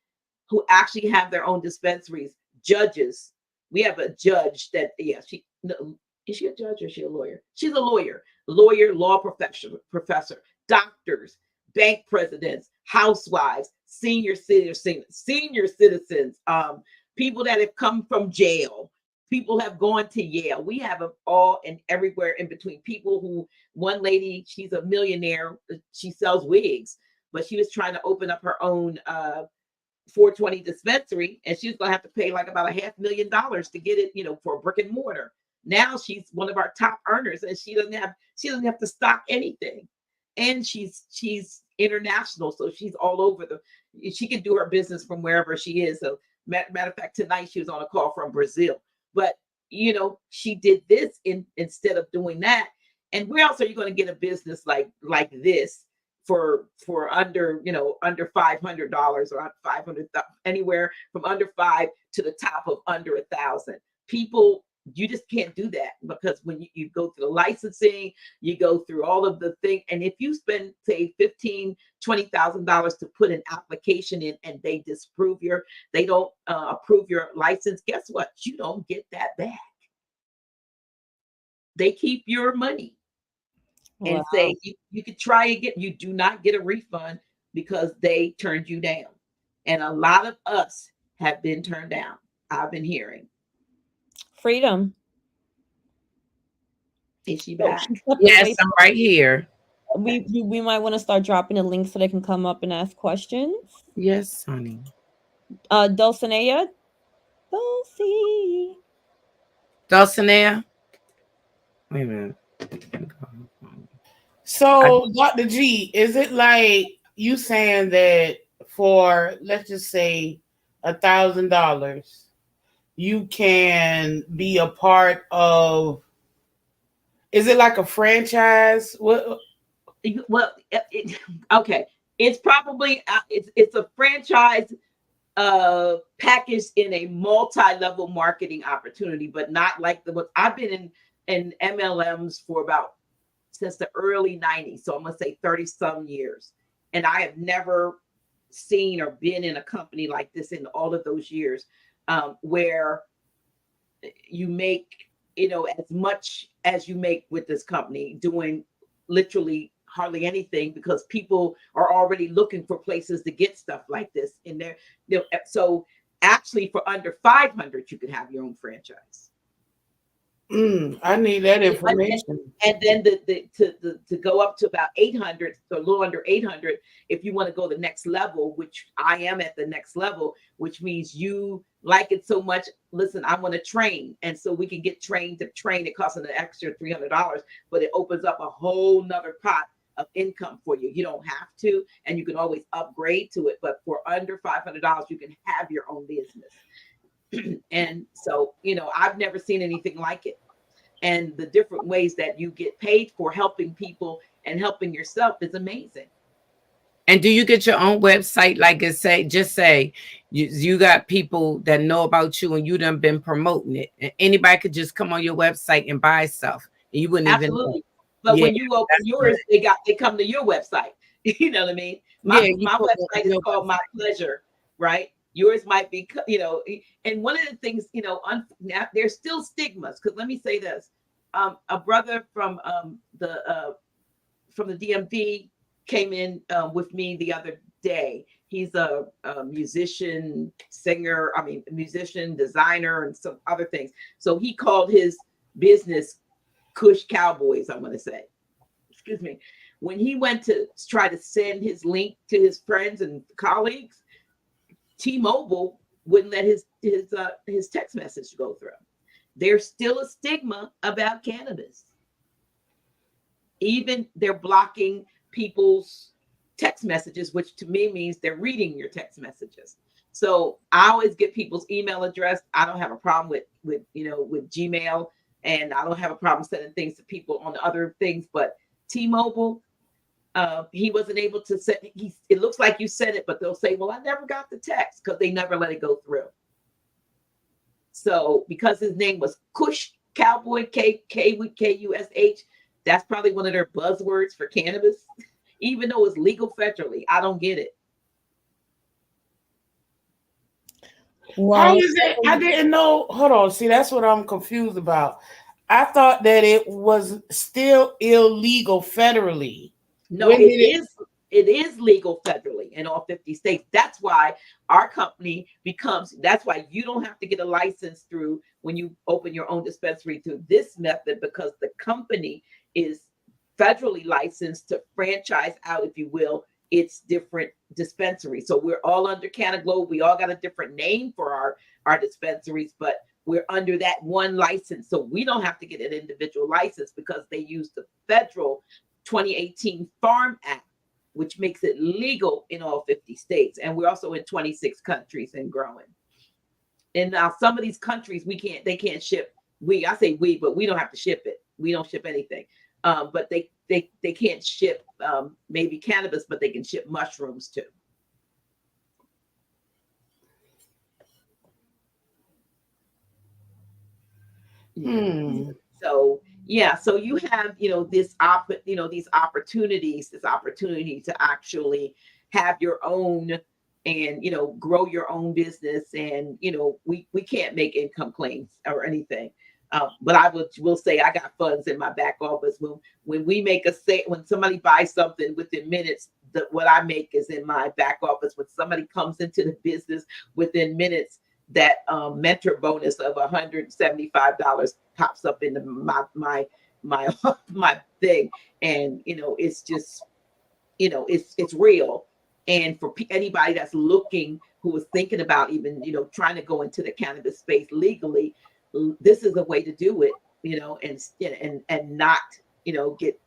who actually have their own dispensaries, judges. We have a judge that, she no, is she a judge or is she a lawyer? She's a lawyer, law professor, doctors, bank presidents, housewives, senior citizens, people that have come from jail, people have gone to Yale. We have them all and everywhere in between. People who, one lady, she's a millionaire. She sells wigs, but she was trying to open up her own 420 dispensary, and she was going to have to pay like about $500,000 to get it, for a brick and mortar. Now she's one of our top earners, and she doesn't have to stock anything. And she's international, so she's all over she can do her business from wherever she is. So matter of fact, tonight she was on a call from Brazil. But she did this instead of doing that. And where else are you going to get a business like this for under under $500 or 500, anywhere from under 5 to the top of under 1,000? People, you just can't do that, because when you go through the licensing, you go through all of the thing, and if you spend say $15,000-$20,000 to put an application in and they don't approve your license, guess what? You don't get that back. They keep your money. Wow. And say you could try again. You do not get a refund because they turned you down. And a lot of us have been turned down. I've been hearing. Freedom. Is she back? Yes, I'm right here. We might want to start dropping a link so they can come up and ask questions. Yes, honey. Dulcinea. Dulcinea. Wait a minute. So, Dr. G, is it like you saying that for, let's just say, $1,000, you can be a part of? Is it like a franchise? What? Well, okay. It's probably it's a franchise packaged in a multi-level marketing opportunity, but not like I've been in MLMs for since the early 90s. So I'm going to say 30 some years. And I have never seen or been in a company like this in all of those years, where you make, as much as you make with this company, doing literally hardly anything, because people are already looking for places to get stuff like this in there. So actually for under 500, you could have your own franchise. I need that information. And then to go up to about 800, so a little under 800, if you want to go the next level, which I am at the next level, which means you like it so much. Listen, I want to train, and so we can get trained to train. It costs an extra $300, but it opens up a whole nother pot of income for you. You don't have to, and you can always upgrade to it. But for under $500, you can have your own business. And so, I've never seen anything like it. And the different ways that you get paid for helping people and helping yourself is amazing. And do you get your own website? Like I say, just say you got people that know about you and you done been promoting it. And anybody could just come on your website and buy stuff. And you wouldn't Absolutely. even know. But when you open yours, they come to your website. You know what I mean? My website is called My Pleasure, right? Yours might be, and one of the things, now there's still stigmas. Because let me say this, a brother from the DMV came in with me the other day. He's a musician, designer, and some other things. So he called his business Kush Cowboys, I'm going to say. Excuse me. When he went to try to send his link to his friends and colleagues, T-Mobile wouldn't let his text message go through. There's still a stigma about cannabis. Even they're blocking people's text messages, which to me means they're reading your text messages. So I always get people's email address. I don't have a problem with Gmail, and I don't have a problem sending things to people on the other things. But T-Mobile, he wasn't able to send. It looks like you sent it, but they'll say, "Well, I never got the text," because they never let it go through. So because his name was Kush Cowboy, Kush, that's probably one of their buzzwords for cannabis, even though it's legal federally. I don't get it. How is it? I didn't know. Hold on. See, that's what I'm confused about. I thought that it was still illegal federally. No, it is legal federally in all 50 states. That's why our company that's why you don't have to get a license through when you open your own dispensary through this method, because the company is federally licensed to franchise out, if you will, its different dispensaries. So we're all under Canaglobe. We all got a different name for our dispensaries, but we're under that one license. So we don't have to get an individual license because they use the federal 2018 Farm Act, which makes it legal in all 50 states. And we're also in 26 countries and growing. And now some of these countries they can't ship. I say we, but we don't have to ship it. We don't ship anything. But they can't ship maybe cannabis, but they can ship mushrooms too. So yeah, so you have these opportunities, this opportunity to actually have your own and grow your own business, and we can't make income claims or anything. But I will say I got funds in my back office. When we make when somebody buys something within minutes, what I make is in my back office. When somebody comes into the business within minutes, that mentor bonus of $175 pops up into my my thing, and it's just it's real. And for anybody that's looking, who is thinking about even trying to go into the cannabis space legally, this is a way to do it, and not get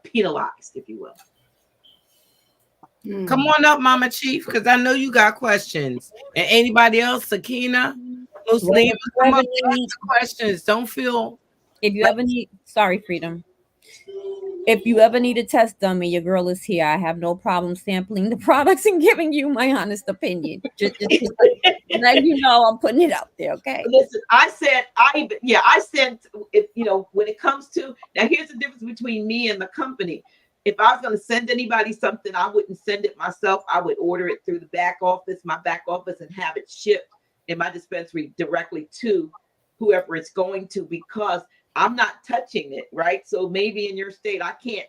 penalized, if you will. Come on up, Mama Chief, because I know you got questions. And anybody else, Sakina, Muslim, come up and ask questions. Don't feel. If you ever need, sorry, Freedom. If you ever need a test dummy, your girl is here. I have no problem sampling the products and giving you my honest opinion. Just let you know I'm putting it out there, okay? Listen, I said, if when it comes to, now here's the difference between me and the company. If I was going to send anybody something, I wouldn't send it myself. I would order it through my back office, and have it shipped in my dispensary directly to whoever it's going to, because I'm not touching it, right? So maybe in your state, I can't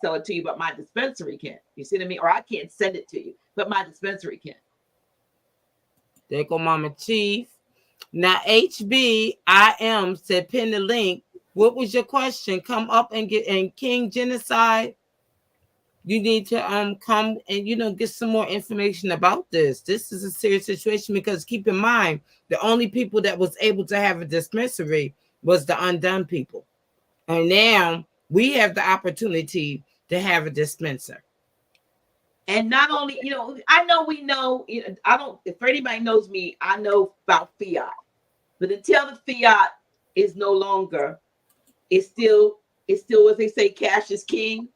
sell it to you, but my dispensary can. You see what I mean? Or I can't send it to you, but my dispensary can. There go Mama Chief. Now HBIM said pin the link. What was your question? Come up and King Genocide. You need to come and get some more information about this. This is a serious situation, because keep in mind, the only people that was able to have a dispensary was the undone people. And now we have the opportunity to have a dispenser. And not only, I know if anybody knows me, I know about fiat. But until the fiat is no longer, it's still, as they say, cash is king.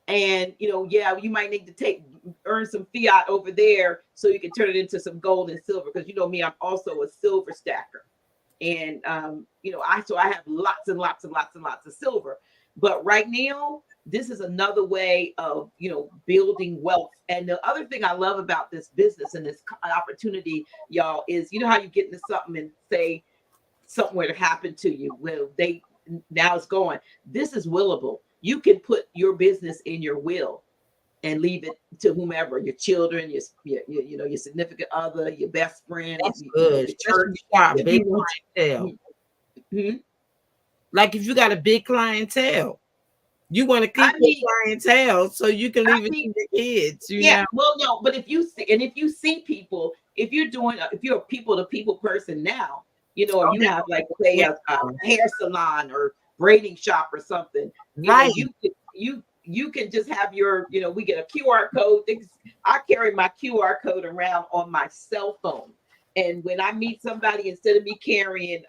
And you might need to earn some fiat over there so you can turn it into some gold and silver. Because me, I'm also a silver stacker. And I have lots and lots and lots and lots of silver. But right now, this is another way of building wealth. And the other thing I love about this business and this opportunity, y'all, is how you get into something and say something were to happen to you. Well, now it's going. This is willable. You can put your business in your will and leave it to whomever, your children, your significant other, your best friend. That's good. Church. Big clientele. Mm-hmm. Like if you got a big clientele, you want to keep the clientele so you can leave it to your kids. You know? Well, no, but if you see people, if you're a people to people person now, or you have like say a hair salon or braiding shop or something, right? You can just have your, we get a QR code. I carry my QR code around on my cell phone. And when I meet somebody, instead of me carrying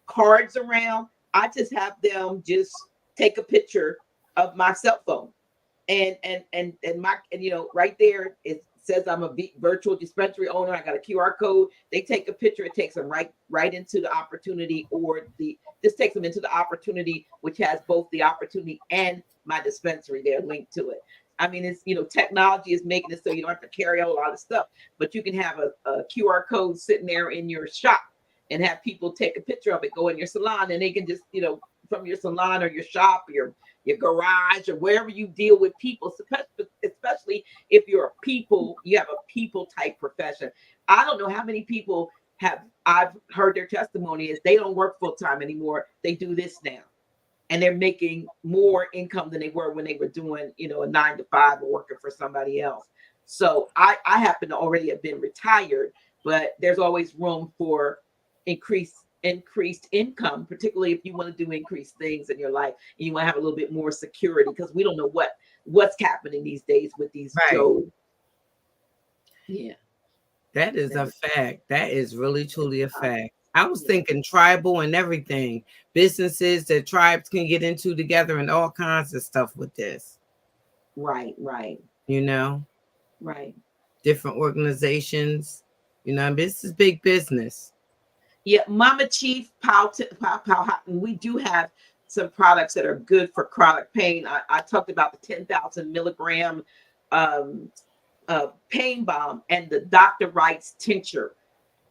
cards around, I just have them just take a picture of my cell phone. And right there, it says I'm a virtual dispensary owner. I got a QR code. They take a picture. It takes them right into the opportunity, or this takes them into the opportunity, which has both the opportunity and my dispensary there linked to it. I mean, it's, technology is making it so you don't have to carry a lot of stuff, but you can have a QR code sitting there in your shop and have people take a picture of it, go in your salon, and they can just, from your salon or your shop, or your garage, or wherever you deal with people, especially if you have a people type profession. I don't know how many people I've heard their testimony is they don't work full time anymore. They do this now, and they're making more income than they were when they were doing, a 9-to-5 or working for somebody else. So I happen to already have been retired, but there's always room for increased income, particularly if you want to do increased things in your life and you want to have a little bit more security, because we don't know what's happening these days with these jobs. Yeah. That is a fact. That is really truly a fact. I was thinking tribal and everything, businesses that tribes can get into together and all kinds of stuff with this. Right. Right. Different organizations, this is big business. Yeah, Mama Chief, Pow, we do have some products that are good for chronic pain. I talked about the 10,000 milligram pain balm and the Dr. Wright's tincture.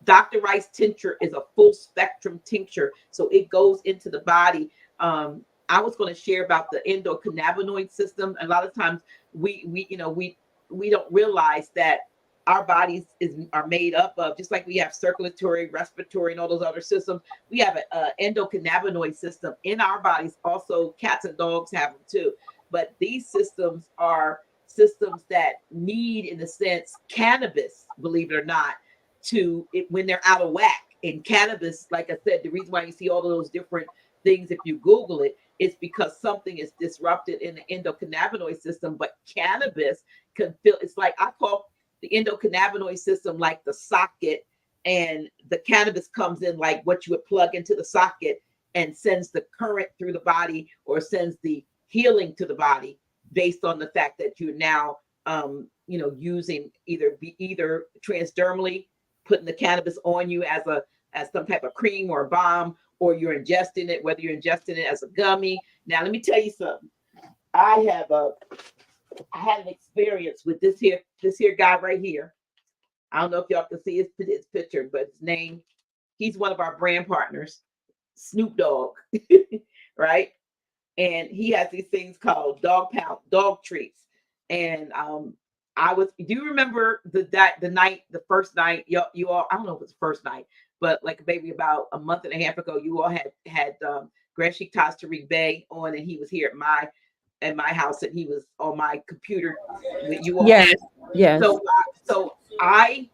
Dr. Wright's tincture is a full spectrum tincture, so it goes into the body. I was going to share about the endocannabinoid system. A lot of times we don't realize that our bodies are made up of, just like we have circulatory, respiratory, and all those other systems. We have an endocannabinoid system in our bodies. Also, cats and dogs have them too. But these systems are systems that need, in a sense, cannabis, believe it or not, when they're out of whack. And cannabis, like I said, the reason why you see all of those different things, if you Google it, is because something is disrupted in the endocannabinoid system. But cannabis can feel, it's like, I call the endocannabinoid system like the socket, and the cannabis comes in like what you would plug into the socket and sends the current through the body, or sends the healing to the body, based on the fact that you're now using either transdermally, putting the cannabis on you as some type of cream or a balm, or you're ingesting it, whether you're ingesting it as a gummy. Now, let me tell you something. I had an experience with this here guy right here. I don't know if y'all can see his picture, but his name, he's one of our brand partners, Snoop Dogg, right? And he has these things called dog treats. And do you remember the first night, you all, I don't know if it was the first night, but like maybe about a month and a half ago, you all had Grand Sheik Taj Tariq Bey on, and he was here at my house, and he was on my computer with you all. Yes. So I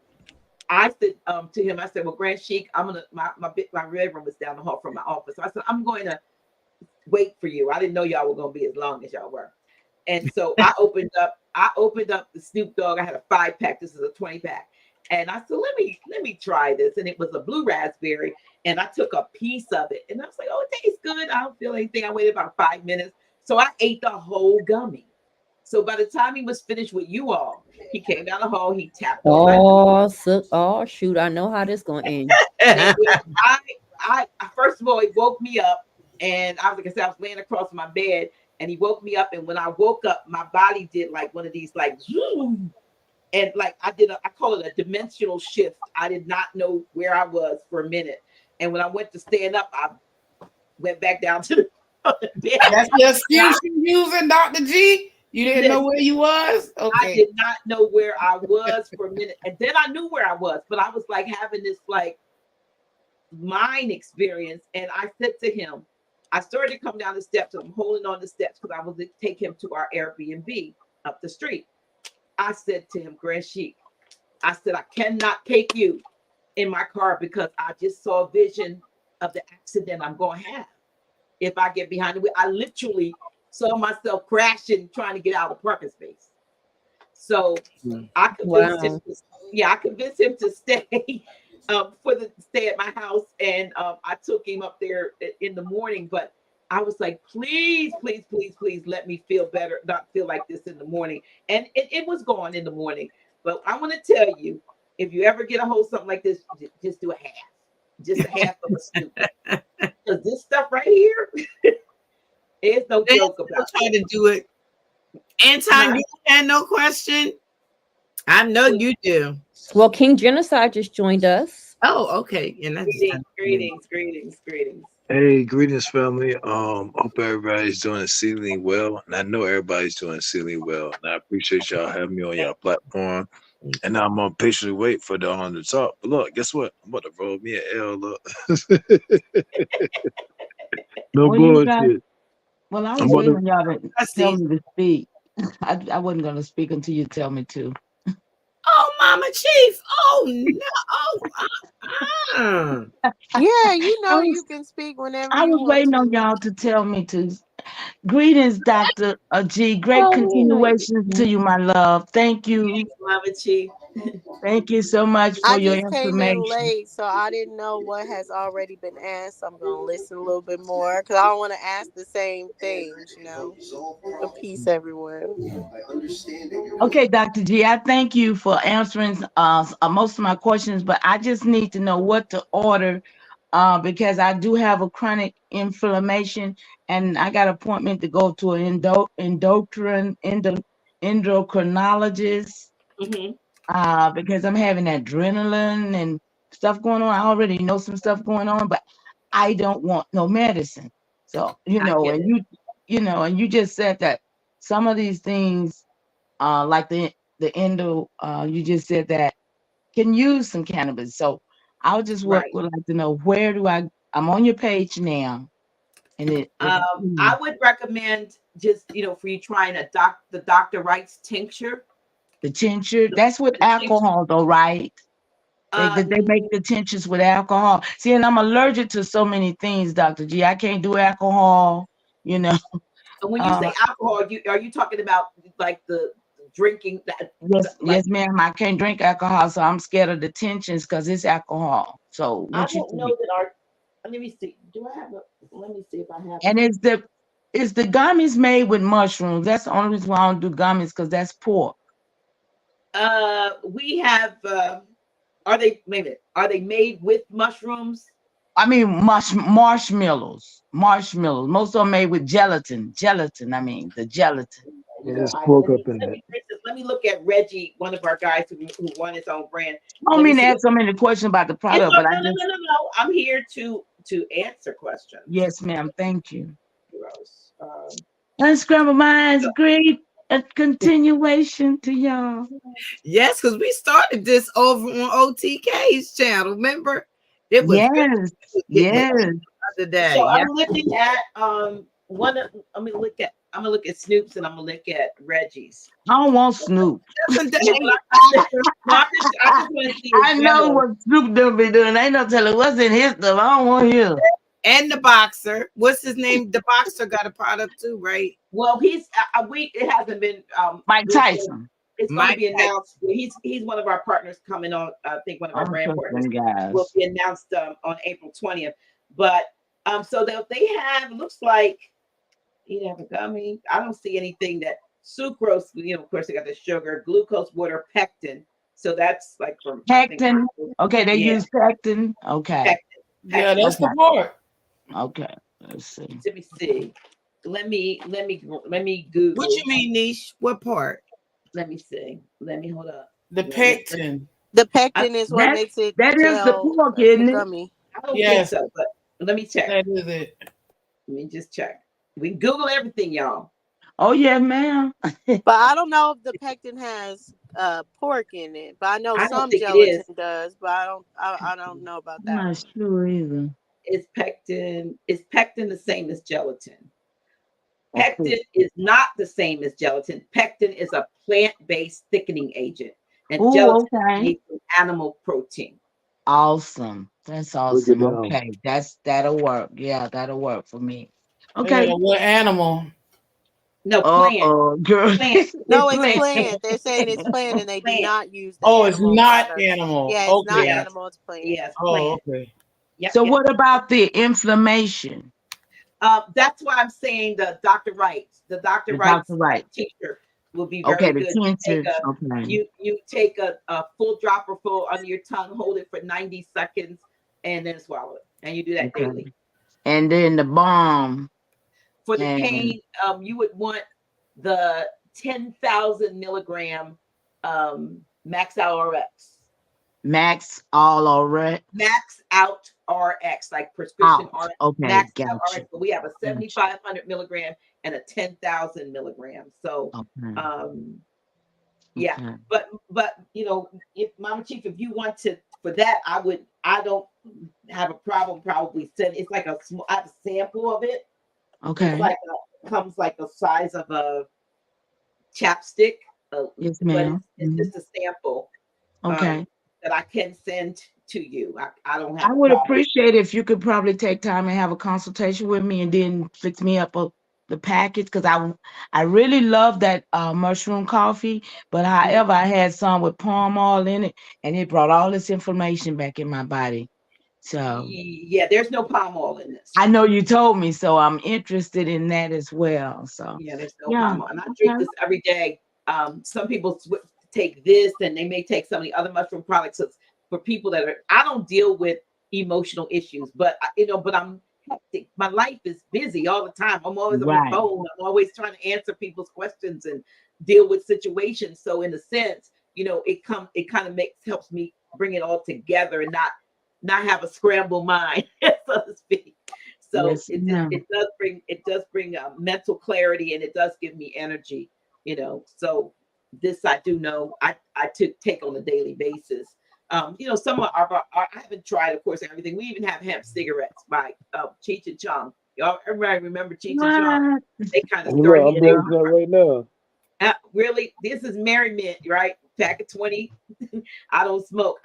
said to him, I said, well, Grand Sheik, I'm gonna, my bedroom was down the hall from my office. So I said, I'm going to wait for you. I didn't know y'all were gonna be as long as y'all were. And so I opened up the Snoop Dogg. I had a 5-pack. This is a 20-pack. And I said, let me try this. And it was a blue raspberry. And I took a piece of it. And I was like, oh, it tastes good. I don't feel anything. I waited about 5 minutes. So I ate the whole gummy. So by the time he was finished with you all, he came down the hall, he tapped on my door. Oh shoot, I know how this gonna end. I first of all, he woke me up, and I was laying across my bed, and he woke me up. And when I woke up, my body did like one of these like zoom. And like I call it a dimensional shift. I did not know where I was for a minute. And when I went to stand up, I went back down to the bed. That's the excuse you using, Dr. G? You didn't know where you was? Okay. I did not know where I was for a minute. And then I knew where I was, but I was like having this like mind experience. And I said to him, I started to come down the steps, and I'm holding on the steps because I was to take him to our Airbnb up the street. I said to him, Grand Sheik, I said, I cannot take you in my car because I just saw a vision of the accident I'm going to have if I get behind the wheel. I literally saw myself crashing, trying to get out of the parking space. So I convinced him. I convinced him to stay stay at my house, and I took him up there in the morning. But I was like, please, let me feel better, not feel like this in the morning. And it was gone in the morning. But I want to tell you, if you ever get a hold of something like this, just do a half. Just a half of a scoop. Because this stuff right here is no joke about try to do it. Anton, you had no question? I know you do. Well, King Genocide just joined us. Oh, okay. And that's greetings. Hey, greetings, family. Hope everybody's doing exceedingly well, and I know everybody's doing exceedingly well. And I appreciate y'all having me on your platform. And I'm gonna patiently wait for the on the talk. But look, guess what? I'm about to roll me an L. Look, no bullshit. Well, I was waiting on y'all to tell me to speak. I wasn't going to speak until you tell me to. Oh, Mama Chief. Oh, no. Yeah, you know you can speak whenever I you was want waiting to. on y'all to tell me to. Greetings, Dr. G. Great continuation to you, my love. Thank you. Mama Chief. Thank you so much for I your just came in information. late, so I didn't know what has already been asked. I'm going to listen a little bit more because I don't want to ask the same things, you know. But peace, everyone. Okay, Dr. G, I thank you for answering most of my questions, but I just need to know what to order because I do have a chronic inflammation and I got an appointment to go to an endocrinologist because I'm having adrenaline and stuff going on. I already know some stuff going on, but I don't want no medicine. So, and you just said that some of these things like the endo, you just said that can use some cannabis. So I just would like to know I'm on your page now. And I would recommend just, for you trying the Dr. Wright's tincture. The tincture, that's with alcohol though, right? They make the tinctures with alcohol. See, and I'm allergic to so many things, Dr. G. I can't do alcohol, So when you say alcohol, are you talking about like the drinking that? Yes, ma'am. I can't drink alcohol, so I'm scared of the tensions because it's alcohol. So what you know that let me see. Let me see if I have. And is the gummies made with mushrooms? That's the only reason why I don't do gummies because that's pork. We have. Are they made with mushrooms? I mean marshmallows. Most of them made with gelatin. I mean the gelatin. There's pork up in it. Let me look at Reggie, one of our guys who won his own brand. I don't mean to ask so many questions about the product, but no. I'm here to answer questions. Yes, ma'am. Thank you. Unscrambled Minds, great a continuation to y'all. Yes, because we started this over on OTK's channel. Remember? It was yes. The other day. So I'm looking at I'm gonna look at Snoop's and I'm gonna look at Reggie's. I don't want Snoop. I know what Snoop don't be doing. I ain't no telling what's in his stuff. I don't want him. And the boxer. What's his name? The boxer got a product too, right? Well, it hasn't been Mike Tyson. It's going to be announced. He's one of our partners coming on. I think one of our brand partners will be announced on April 20th. But so they have, looks like you have a gummy. I don't see anything that sucrose. Of course they got the sugar, glucose, water, pectin. So that's like from pectin. Okay, they use pectin. Okay. Pectin. Yeah, that's the part. Okay, let's see. Let me see. Let me Google. What you mean, Niche? What part? Let me see. Let me hold up. The pectin. The pectin is what makes it. That is the pork, isn't it? Gummy. I don't think so, but let me check. That is it. Let me just check. We can Google everything, y'all. Oh yeah, ma'am. But I don't know if the pectin has pork in it. But I know some gelatin does. But I don't know about that. I'm not sure either. Is pectin the same as gelatin? Pectin is not the same as gelatin. Pectin is a plant-based thickening agent, and gelatin is made from animal protein. Awesome. That's awesome. Okay, that'll work. Yeah, that'll work for me. Okay. Yeah, what animal? No, plant. Girl. Plant. No, it's plant. They're saying it's plant, and they do not use. It's not animal. Yeah, it's not animal. It's plant. Yes. Plant. Okay. Yep, so what about the inflammation? That's why I'm saying the Dr. Wright, the Dr. Wright teacher. will be Okay, very the good. tincture. Okay. You take a full dropper full under your tongue, hold it for 90 seconds, and then swallow it. And you do that Okay. daily. And then the balm. For the And pain, you would want the 10,000 milligram Max Out RX. Max all already. Max Out RX, like prescription Out. RX. Okay, Max Out gotcha. RX. But we have a Gotcha. 7,500 milligram and a 10,000 milligram. So, Okay. yeah. Okay. But you know, if Mama Chief, if you want to for that, I don't have a problem probably send. It's like I have a sample of it. Okay. It's like comes like the size of a chapstick. Yes, But ma'am. it's just a sample. Okay. That I can send to you. I don't I have a would problem. appreciate if you could probably take time and have a consultation with me and then fix me up the package, because I really love that mushroom coffee, but however I had some with palm oil in it and it brought all this inflammation back in my body. So Yeah, there's no palm oil in this. I know you told me, so I'm interested in that as well. So Yeah, there's no yeah. palm oil. And I drink Okay. this every day. Some people take this and they may take some of the other mushroom products. It's for people that I don't deal with emotional issues, but but I'm hectic. My life is busy all the time. I'm always on the Right. phone. I'm always trying to answer people's questions and deal with situations. So in a sense, it kind of helps me bring it all together and not have a scrambled mind, so to speak. So Yes, ma'am. it does bring mental clarity, and it does give me energy. So this I do know I take on a daily basis. Some of our I haven't tried, of course, everything. We even have hemp cigarettes by Cheech and Chong. Y'all, everybody remember Cheech and Chong? What? They kind of Look, started. I'm blazing up right now. Really, this is merriment, right? Pack of 20. I don't smoke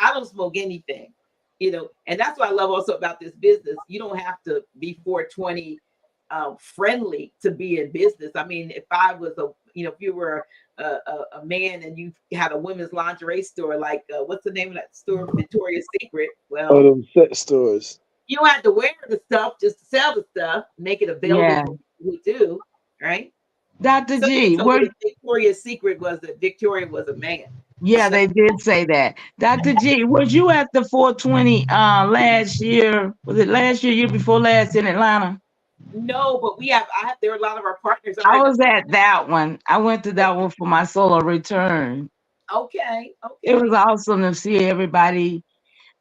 anything, and that's what I love also about this business. You don't have to be 420 friendly to be in business. I mean, if I was if you were a man and you had a women's lingerie store, like what's the name of that store, Victoria's Secret? Oh, Well, them set stores. you don't have to wear the stuff just to sell the stuff, make it available Yeah. for people who do, right? Dr. So G, so the Victoria's Secret was that Victoria was a man. yeah, they did say that. Dr. G, was you at the 420 last year? Was it last year, year before last in Atlanta? No, but there are a lot of our partners. I was at that one. I went to that one for my solo return. Okay. It was awesome to see everybody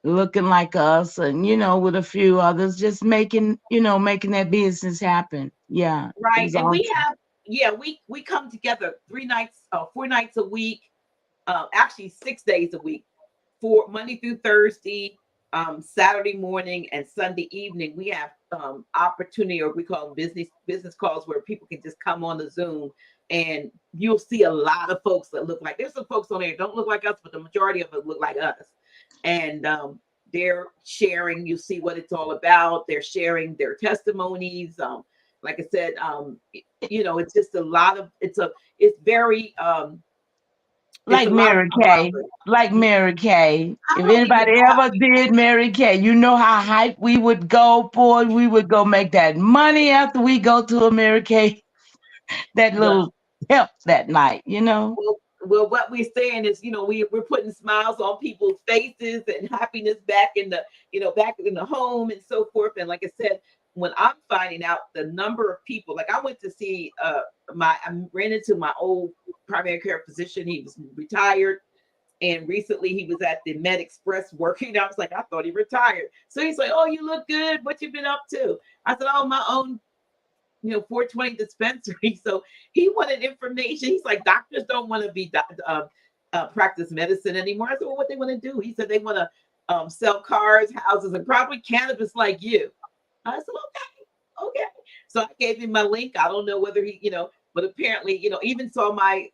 looking like us and, with a few others just making that business happen. Yeah. It Right. was And awesome. we come together 4 nights a week, actually 6 days a week, for Monday through Thursday, Saturday morning and Sunday evening. We have opportunity, or we call them business calls, where people can just come on the Zoom, and you'll see a lot of folks that look like, there's some folks on there that don't look like us, but the majority of it look like us. And they're sharing, you see what it's all about. They're sharing their testimonies. Like I said, it's just a lot of, it's very, Like Mary Kay. Like Mary Kay. If anybody ever did Mary Kay, you know how hype we would go, boy. We would go make that money after we go to a Mary Kay. That little help that night, Well, what we're saying is, we're putting smiles on people's faces and happiness back in the home and so forth. And like I said, when I'm finding out the number of people, like I went to see I ran into my old primary care physician. He was retired, and recently he was at the Med Express working. I was like, I thought he retired. So he's like, "Oh, you look good. What you been up to?" I said, "Oh, my own 420 dispensary." So he wanted information. He's like, doctors don't want to be practice medicine anymore. I said, well, what they want to do? He said they want to sell cars, houses, and probably cannabis like you. I said, okay. So I gave him my link. I don't know whether he, but apparently, even saw my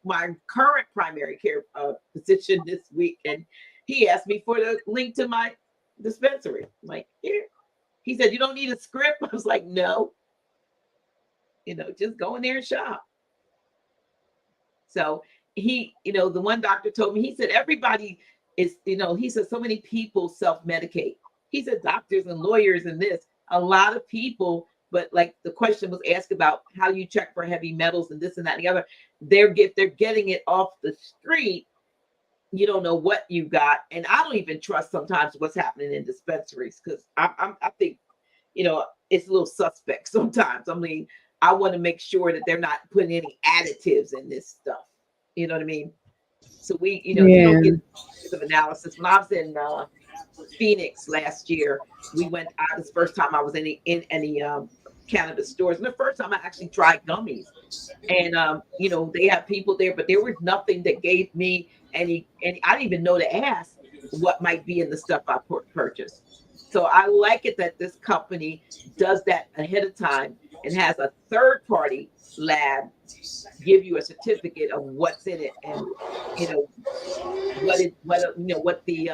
current primary care physician this week, and he asked me for the link to my dispensary. I'm like, here. He said, you don't need a script. I was like, no. Just go in there and shop. So he, the one doctor told me, he said, everybody is, he said, so many people self-medicate. He said, doctors and lawyers and this, a lot of people but like the question was asked about how you check for heavy metals and this and that and the other. They're getting it off the street. You don't know what you got, and I don't even trust sometimes what's happening in dispensaries because I think it's a little suspect sometimes. I mean, I want to make sure that they're not putting any additives in this stuff. You know what I mean? So you don't get of analysis. When I was in Phoenix last year, we went out. This first time I was in any cannabis stores, and the first time I actually tried gummies. And they have people there, but there was nothing that gave me any. I didn't even know to ask what might be in the stuff I purchased. So I like it that this company does that ahead of time and has a third party lab give you a certificate of what's in it, and what the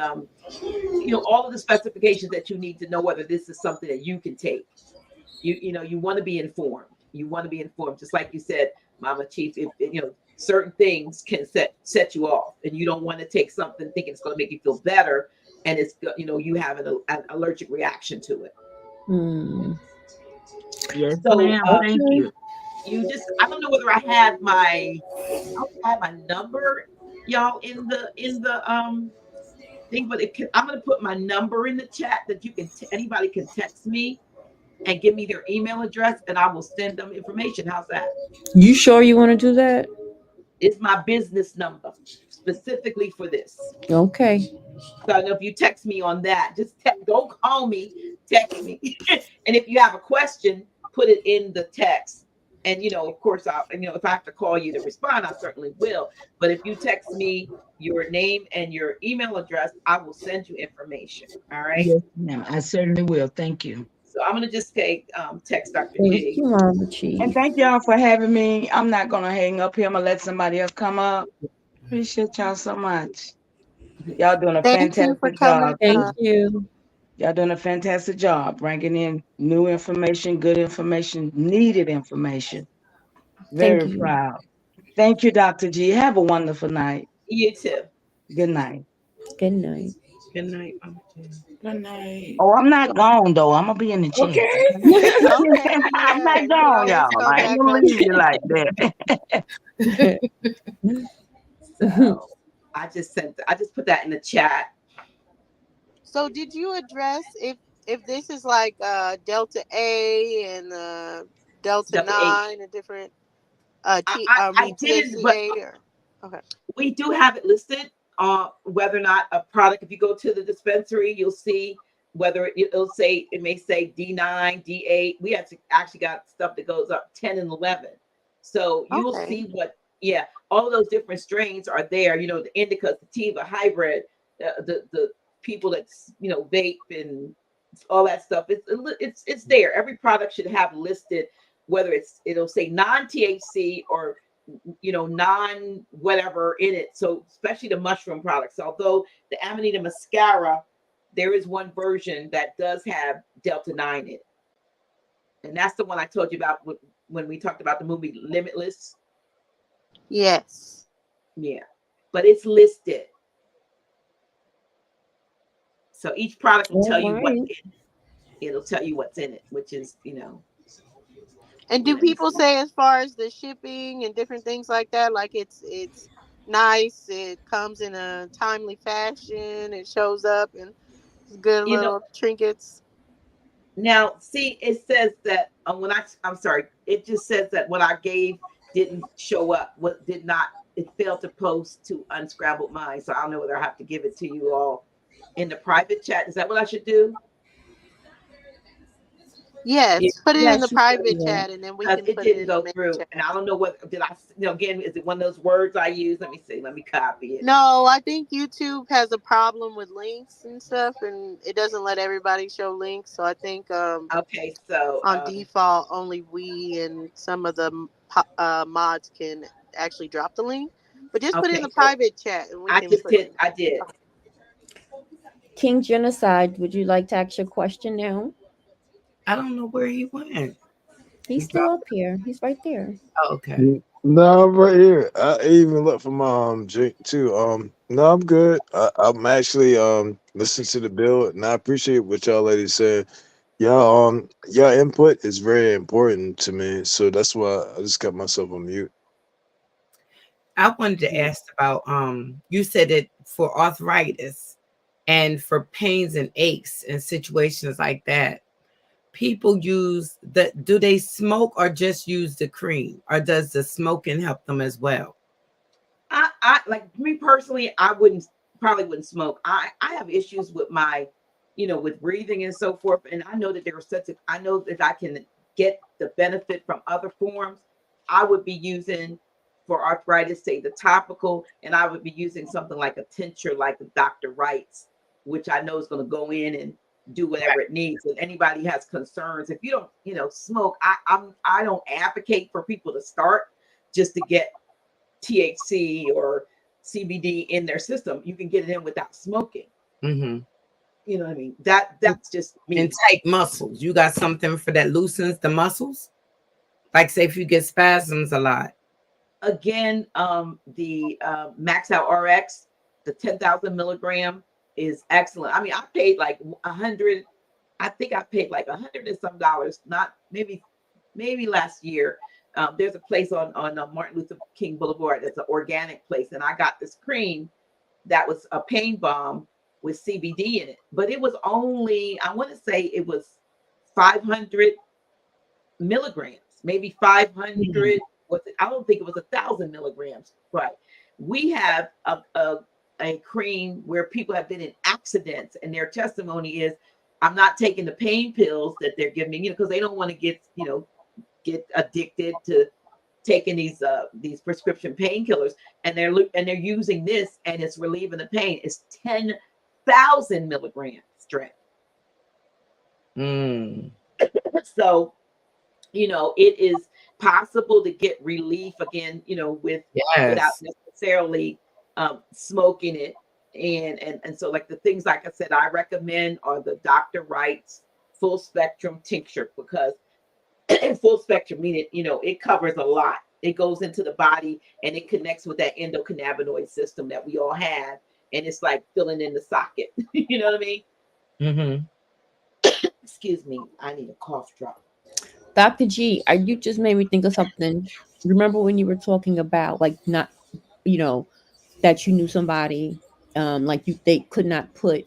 all of the specifications that you need to know whether this is something that you can take. You want to be informed. You want to be informed, just like you said, Mama Chief. If certain things can set you off, and you don't want to take something thinking it's going to make you feel better, and it's you have an allergic reaction to it. Yes, So ma'am. Thank you. I don't know whether I have my number, y'all, in the thing, but I'm going to put my number in the chat that you can anybody can text me and give me their email address, and I will send them information. How's that? You sure you want to do that? It's my business number specifically for this. Okay. So I know if you text me on that, just don't call me, text me. And if you have a question, put it in the text. And of course, if I have to call you to respond, I certainly will. But if you text me your name and your email address, I will send you information. All right. Yes, ma'am. I certainly will. Thank you. So I'm gonna just text Dr. Thank G. you, Mama Chief. And thank y'all for having me. I'm not gonna hang up here. I'm gonna let somebody else come up. Appreciate y'all so much. Y'all doing a Thank you for fantastic coming. job. Thank you. Y'all doing a fantastic job bringing in new information, good information, needed information. Very Thank you. proud. Thank you, Dr. G. Have a wonderful night. You too. Good night. Good night. Good night, Mama G. Good night. Oh, I'm not gone though. I'm gonna be in the chat. Okay. Okay, I'm not yeah. You can gone, always y'all. come I ain't back gonna up. leave you like that. So I just put that in the chat. So did you address if this is like Delta A and Delta Delta 9 and different I didn't, but THCA or okay. we do have it listed whether or not a product. If you go to the dispensary, you'll see whether it may say D9, D8. We actually got stuff that goes up 10 and 11. So you will see all of those different strains are there. The indica, sativa, hybrid, the people that's vape and all that stuff. It's there. Every product should have listed whether it'll say non-THC or non whatever in it. So especially the mushroom products. Although the Amanita Muscaria, there is one version that does have Delta 9 in it, and that's the one I told you about when we talked about the movie Limitless. Yes. Yeah, but it's listed. So each product will tell you what's in it. It'll tell you what's in it, which is And do people say as far as the shipping and different things like that, like it's nice, it comes in a timely fashion, it shows up and good little trinkets? Now, see, it says that I'm sorry, it just says that what I gave didn't show up. It failed to post to Unscrambled Mind. So I don't know whether I have to give it to you all in the private chat. Is that what I should do? Yes, put it in the private yeah. chat, and then we can It put didn't it in go the through, chat. and I don't know what did I. Again, is it one of those words I use? Let me see. Let me copy it. No, I think YouTube has a problem with links and stuff, and it doesn't let everybody show links. So I think okay, so on default, only we and some of the mods can actually drop the link. But just put it in the private chat, and we can put it. I did. King Genocide, would you like to ask your question now? I don't know where he went. He's still up here. He's right there. Oh, okay. No, I'm right here. I even looked for my drink too. No, I'm good. I'm actually listening to the bill, and I appreciate what y'all ladies said. Your input is very important to me, so that's why I just got myself on mute. I wanted to ask about you said that for arthritis and for pains and aches and situations like that, people use the do they smoke or just use the cream, or does the smoking help them as well? I like me personally, probably wouldn't smoke. I have issues with my, with breathing and so forth. And I know that there are I know that I can get the benefit from other forms. I would be using for arthritis, say the topical, and I would be using something like a tincture, like the doctor writes, which I know is going to go in and do whatever it needs. And anybody has concerns, if you don't, smoke, I don't advocate for people to start just to get THC or CBD in their system. You can get it in without smoking. Mm-hmm. You know what I mean? That's just me. And tight muscles. You got something for that loosens the muscles? Like say if you get spasms a lot. Again, the Max Out RX, the 10,000 milligram is excellent. I mean, I paid like 100. I think I paid like 100 and some dollars. Not maybe last year. There's a place on Martin Luther King Boulevard. It's an organic place, and I got this cream that was a pain balm with CBD in it. But it was only, I want to say it was 500 milligrams, maybe 500. I don't think it was 1,000 milligrams. But we have a cream where people have been in accidents, and their testimony is, I'm not taking the pain pills that they're giving me, because they don't want to get addicted to taking these prescription painkillers, and they're using this, and it's relieving the pain. It's 10,000 milligrams strength. So, it is possible to get relief again, without necessarily smoking it. And so, like the things, like I said, I recommend are the Dr. Wright's full spectrum tincture, because full spectrum meaning, it covers a lot. It goes into the body and it connects with that endocannabinoid system that we all have. And it's like filling in the socket. You know what I mean? Mm-hmm. Excuse me. I need a cough drop. Dr. G, you just made me think of something. Remember when you were talking about like not, that you knew somebody, they could not put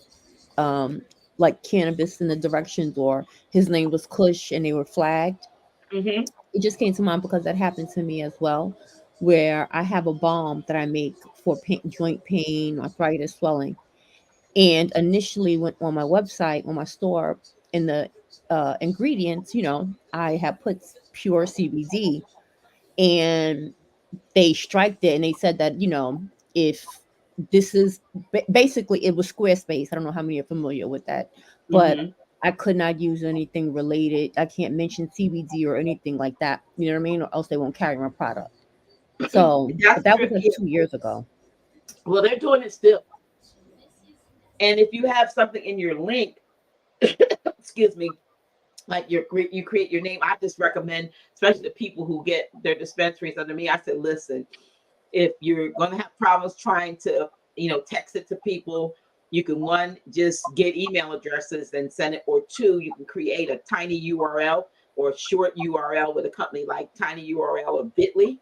like cannabis in the directions, or his name was Kush and they were flagged. Mm-hmm. It just came to mind because that happened to me as well, where I have a balm that I make for joint pain, arthritis, swelling. And initially went on my website, on my store, in the ingredients, I have put pure CBD, and they striked it, and they said that, if this is basically, it was Squarespace. I don't know how many are familiar with that, but I could not use anything related. I can't mention CBD or anything like that. You know what I mean? Or else they won't carry my product. So, but that was just 2 years ago. Well, they're doing it still. And if you have something in your link, excuse me, like you create your name, I just recommend, especially the people who get their dispensaries under me, I said, listen, if you're going to have problems trying to, text it to people, you can, one, just get email addresses and send it, or two, you can create a tiny URL or a short URL with a company like Tiny URL or Bitly.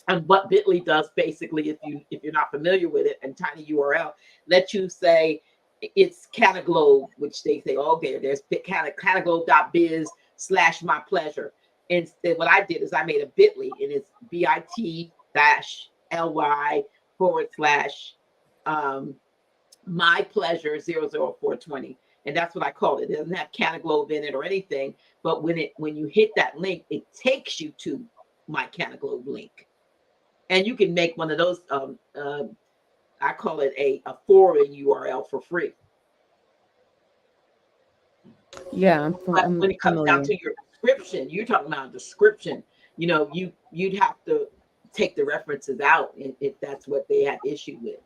And what Bitly does, basically, if you're not familiar with it, and Tiny URL lets you say it's Canaglobe, which they say, okay, there's canaglobe.biz/my pleasure. Instead, what I did is I made a Bitly, and it's bit.ly/my pleasure 00420. And that's what I call it. It doesn't have Canaglobe in it or anything, but when you hit that link, it takes you to my Canaglobe link. And you can make one of those, I call it a foreign URL for free. Yeah, but when it comes down to your description, you're talking about a description, you'd have to take the references out if that's what they had issue with.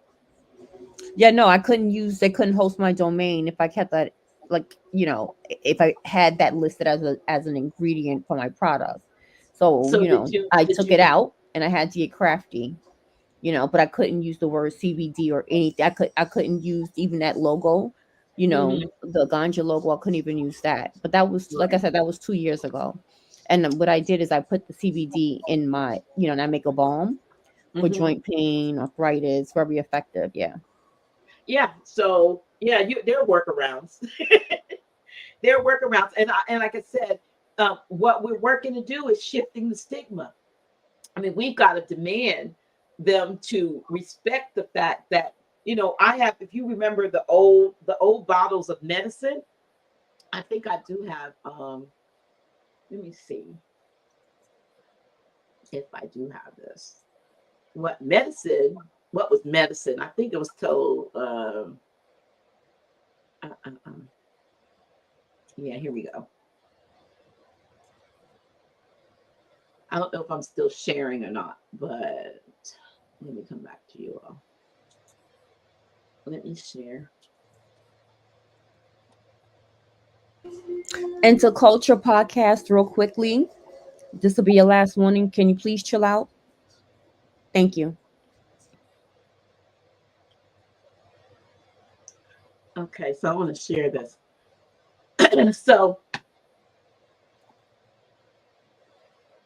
Yeah, no, they couldn't host my domain if I kept that, like, if I had that listed as an ingredient for my product. So, I took it out and I had to get crafty, but I couldn't use the word CBD or anything. I couldn't use even that logo, you know, the ganja logo. I couldn't even use that. But that was, like I said, that was 2 years ago. And then what I did is I put the CBD in my, you know, and I make a balm for joint pain, arthritis, very effective. Yeah. Yeah. So yeah, there are workarounds. There are workarounds, and like I said, what we're working to do is shifting the stigma. I mean, we've got to demand them to respect the fact that, you know, I have. If you remember the old bottles of medicine, I think I do have. Let me see if I do have this. What medicine? What was medicine? I think it was told. Uh, uh, uh. Yeah, here we go. I don't know if I'm still sharing or not, but let me come back to you all. Let me share. Into Culture podcast, real quickly. This will be your last warning. Can you please chill out? Thank you. Okay, so I want to share this. So,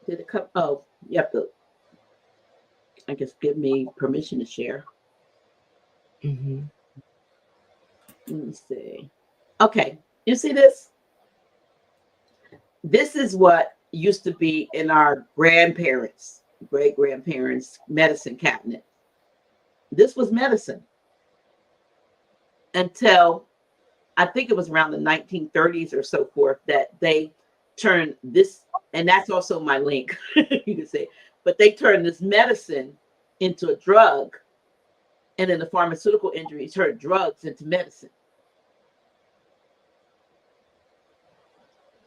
did it come? Oh, you have to, I guess, give me permission to share. Let me see. Okay, you see this? This is what used to be in our grandparents, great grandparents' medicine cabinet. This was medicine until I think it was around the 1930s or so forth that they turned this, and that's also my link, you can say, but they turned this medicine into a drug, and then the pharmaceutical industry turned drugs into medicine.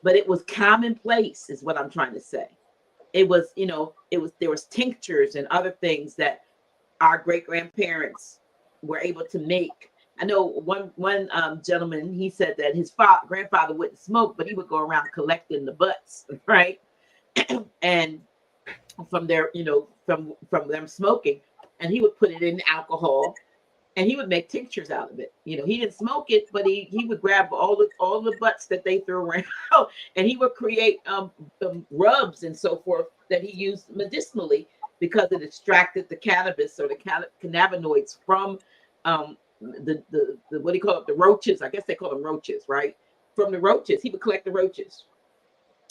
But it was commonplace, is what I'm trying to say. It was, you know, there was tinctures and other things that our great grandparents were able to make. I know one gentleman, he said that his grandfather wouldn't smoke, but he would go around collecting the butts, right? And from their, you know, from them smoking, and he would put it in alcohol, and he would make tinctures out of it. You know, he didn't smoke it, but he would grab all the butts that they threw around, and he would create rubs and so forth that he used medicinally because it extracted the cannabis or the cannabinoids from the what do you call it? The roaches. I guess they call them roaches, right? From the roaches, he would collect the roaches,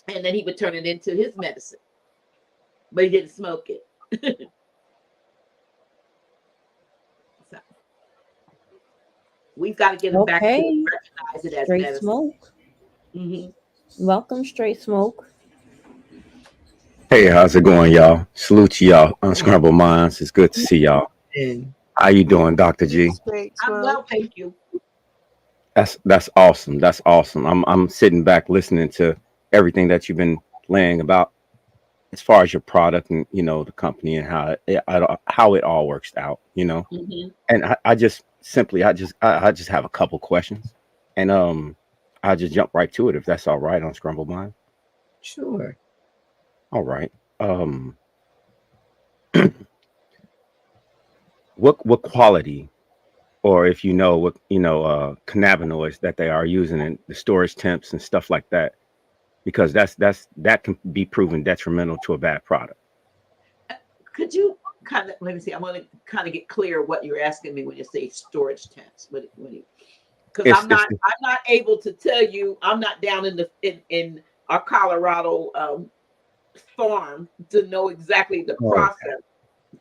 and then he would turn it into his medicine, but he didn't smoke it. So, we've got to get them back to recognize it as Straight medicine. Smoke. Welcome, Straight Smoke. Hey, how's it going, y'all? Salute to y'all. Unscrambled Minds. It's good to see y'all. How you doing, Dr. G? I'm well, thank you. That's awesome. That's awesome. I'm sitting back listening to everything that you've been laying about as far as your product and, you know, the company and how it all works out, you know. And I just have a couple questions, and I'll just jump right to it if that's all right on Scrambled Mind. Sure. All right. What quality, or if you know what, you know, cannabinoids that they are using in the storage temps and stuff like that, because that can be proven detrimental to a bad product. Could you kind of, let me see, I want to kind of get clear what you're asking me when you say storage temps. Because I'm not able to tell you, I'm not down in our Colorado farm to know exactly the process.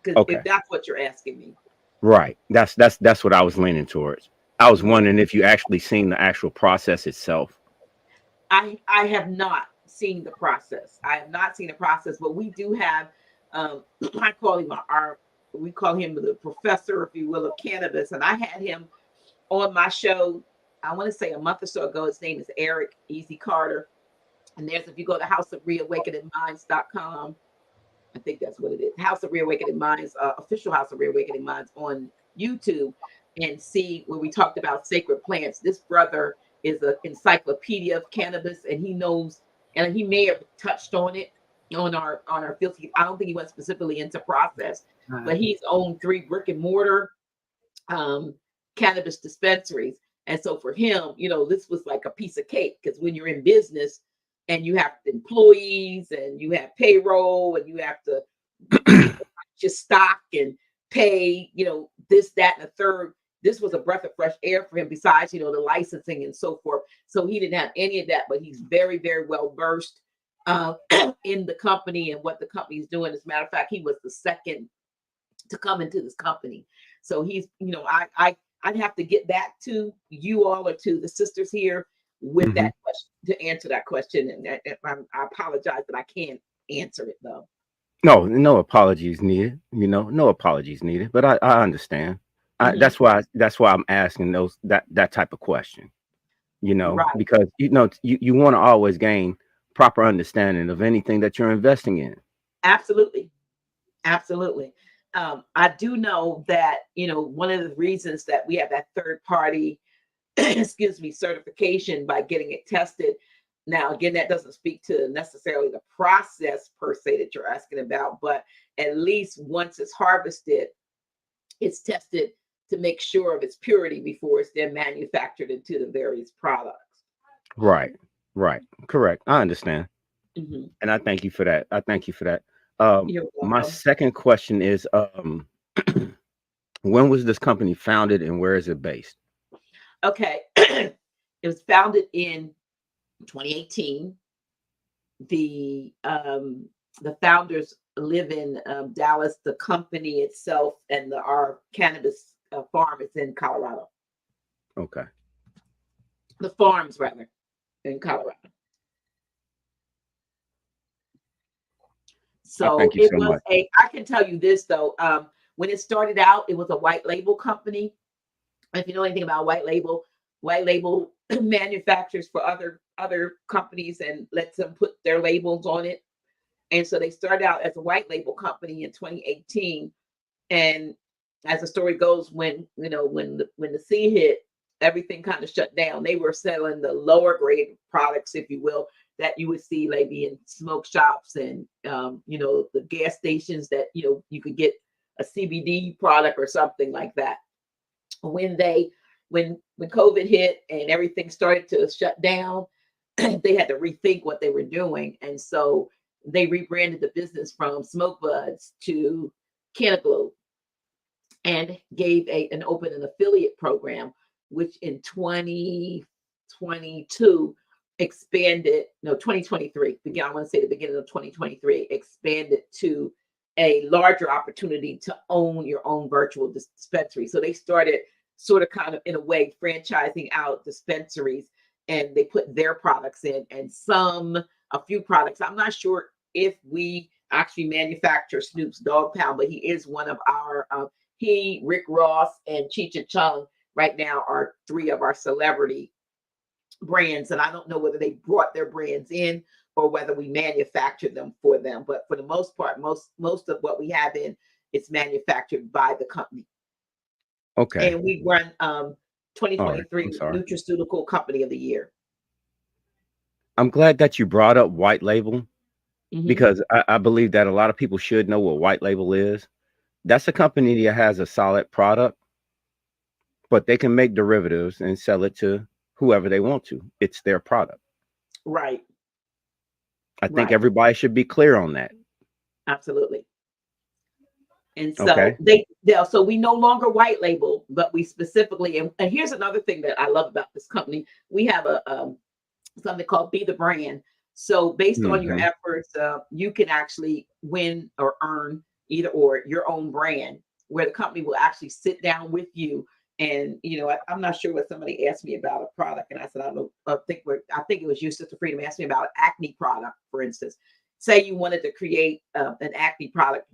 Because if that's what you're asking me. Right. That's what I was leaning towards. I was wondering if you actually seen the actual process itself. I have not seen the process. I have not seen the process, but we do have, I call him we call him the professor, if you will, of cannabis. And I had him on my show, I want to say a month or so ago. His name is Eric Easy Carter. And if you go to houseofreawakeningminds.com, I think that's what it is. House of Re-Awakening Minds, official House of Re-Awakening Minds on YouTube, and see where we talked about sacred plants. This brother is an encyclopedia of cannabis, and he knows, and he may have touched on it on our field. I don't think he went specifically into process, but he's owned 3 brick and mortar cannabis dispensaries. And so for him, this was like a piece of cake, because when you're in business and you have employees and you have payroll and you have to just stock and pay, this, that, and the third. This was a breath of fresh air for him, besides, the licensing and so forth. So he didn't have any of that, but he's very, very well versed in the company and what the company is doing. As a matter of fact, he was the second to come into this company. So he's, I'd have to get back to you all or to the sisters here with that question, to answer that question. And I apologize that I can't answer it though. No apologies needed. No apologies needed. But I understand. That's why I'm asking that type of question. Right. Because you want to always gain proper understanding of anything that you're investing in. Absolutely. I do know that, one of the reasons that we have that third party, certification by getting it tested. Now, again, that doesn't speak to necessarily the process per se that you're asking about, but at least once it's harvested, it's tested to make sure of its purity before it's then manufactured into the various products. Right. Correct. I understand. And I thank you for that. My second question is, when was this company founded and where is it based? Okay. It was founded in 2018. The founders live in Dallas. The company itself and our cannabis farm is in Colorado. Okay. The farms, rather, in Colorado. So thank you it so was much. I can tell you this though, when it started out, it was a white label company. If you know anything about white label manufactures for other companies and lets them put their labels on it. And so they started out as a white label company in 2018. And as the story goes, when the sea hit, everything kind of shut down. They were selling the lower grade products, if you will, that you would see maybe in smoke shops and the gas stations that you could get a CBD product or something like that. When COVID hit and everything started to shut down, they had to rethink what they were doing, and so they rebranded the business from Smoke Buds to Cantaloupe and gave an affiliate program, which in 2022 expanded. No, 2023. I want to say the beginning of 2023 expanded to a larger opportunity to own your own virtual dispensary. So they started sort of kind of in a way franchising out dispensaries, and they put their products in, and a few products. I'm not sure if we actually manufacture Snoop's Dog Pound, but he is one of our, Rick Ross and Cheech and Chong right now are three of our celebrity brands. And I don't know whether they brought their brands in or whether we manufactured them for them. But for the most part, most of what we have in is manufactured by the company. Okay. And we run 2023 right. Nutraceutical Company of the Year. I'm glad that you brought up white label, because I believe that a lot of people should know what white label is. That's a company that has a solid product, but they can make derivatives and sell it to whoever they want to. It's their product. Right. I think everybody should be clear on that. Absolutely. And so so we no longer white label, but we specifically, and here's another thing that I love about this company. We have something called Be the Brand. So based on your efforts, you can actually win or earn either or your own brand, where the company will actually sit down with you. And I'm not sure what somebody asked me about a product, and I said I think it was you, Sister Freedom, asked me about an acne product, for instance. Say you wanted to create an acne product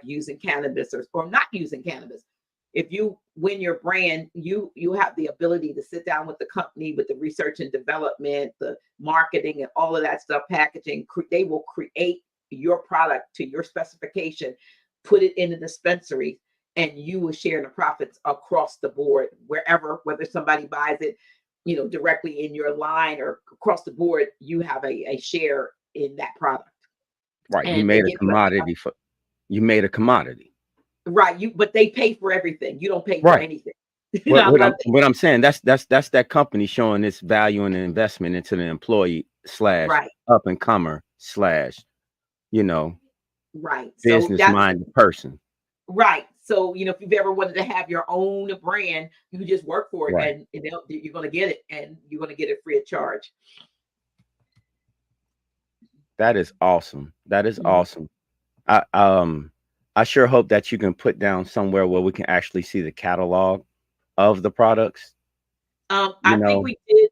using cannabis or not using cannabis. If you win your brand, you have the ability to sit down with the company with the research and development, the marketing, and all of that stuff, packaging. They will create your product to your specification, put it in the dispensary, and you will share the profits across the board, whether somebody buys it, directly in your line or across the board, you have a share in that product. Right. And you made a commodity. Right. But they pay for everything. You don't pay for anything. What, I what I'm love it. what I'm saying, that's that company showing its value and investment into the employee slash Right, up and comer slash, you know, right. So business that's minded person. right. So, if you've ever wanted to have your own brand, you can just work for it, Right. and you're going to get it, and you're going to get it free of charge. That is awesome. That is Mhm. awesome. I sure hope that you can put down somewhere where we can actually see the catalog of the products. You I think know, we did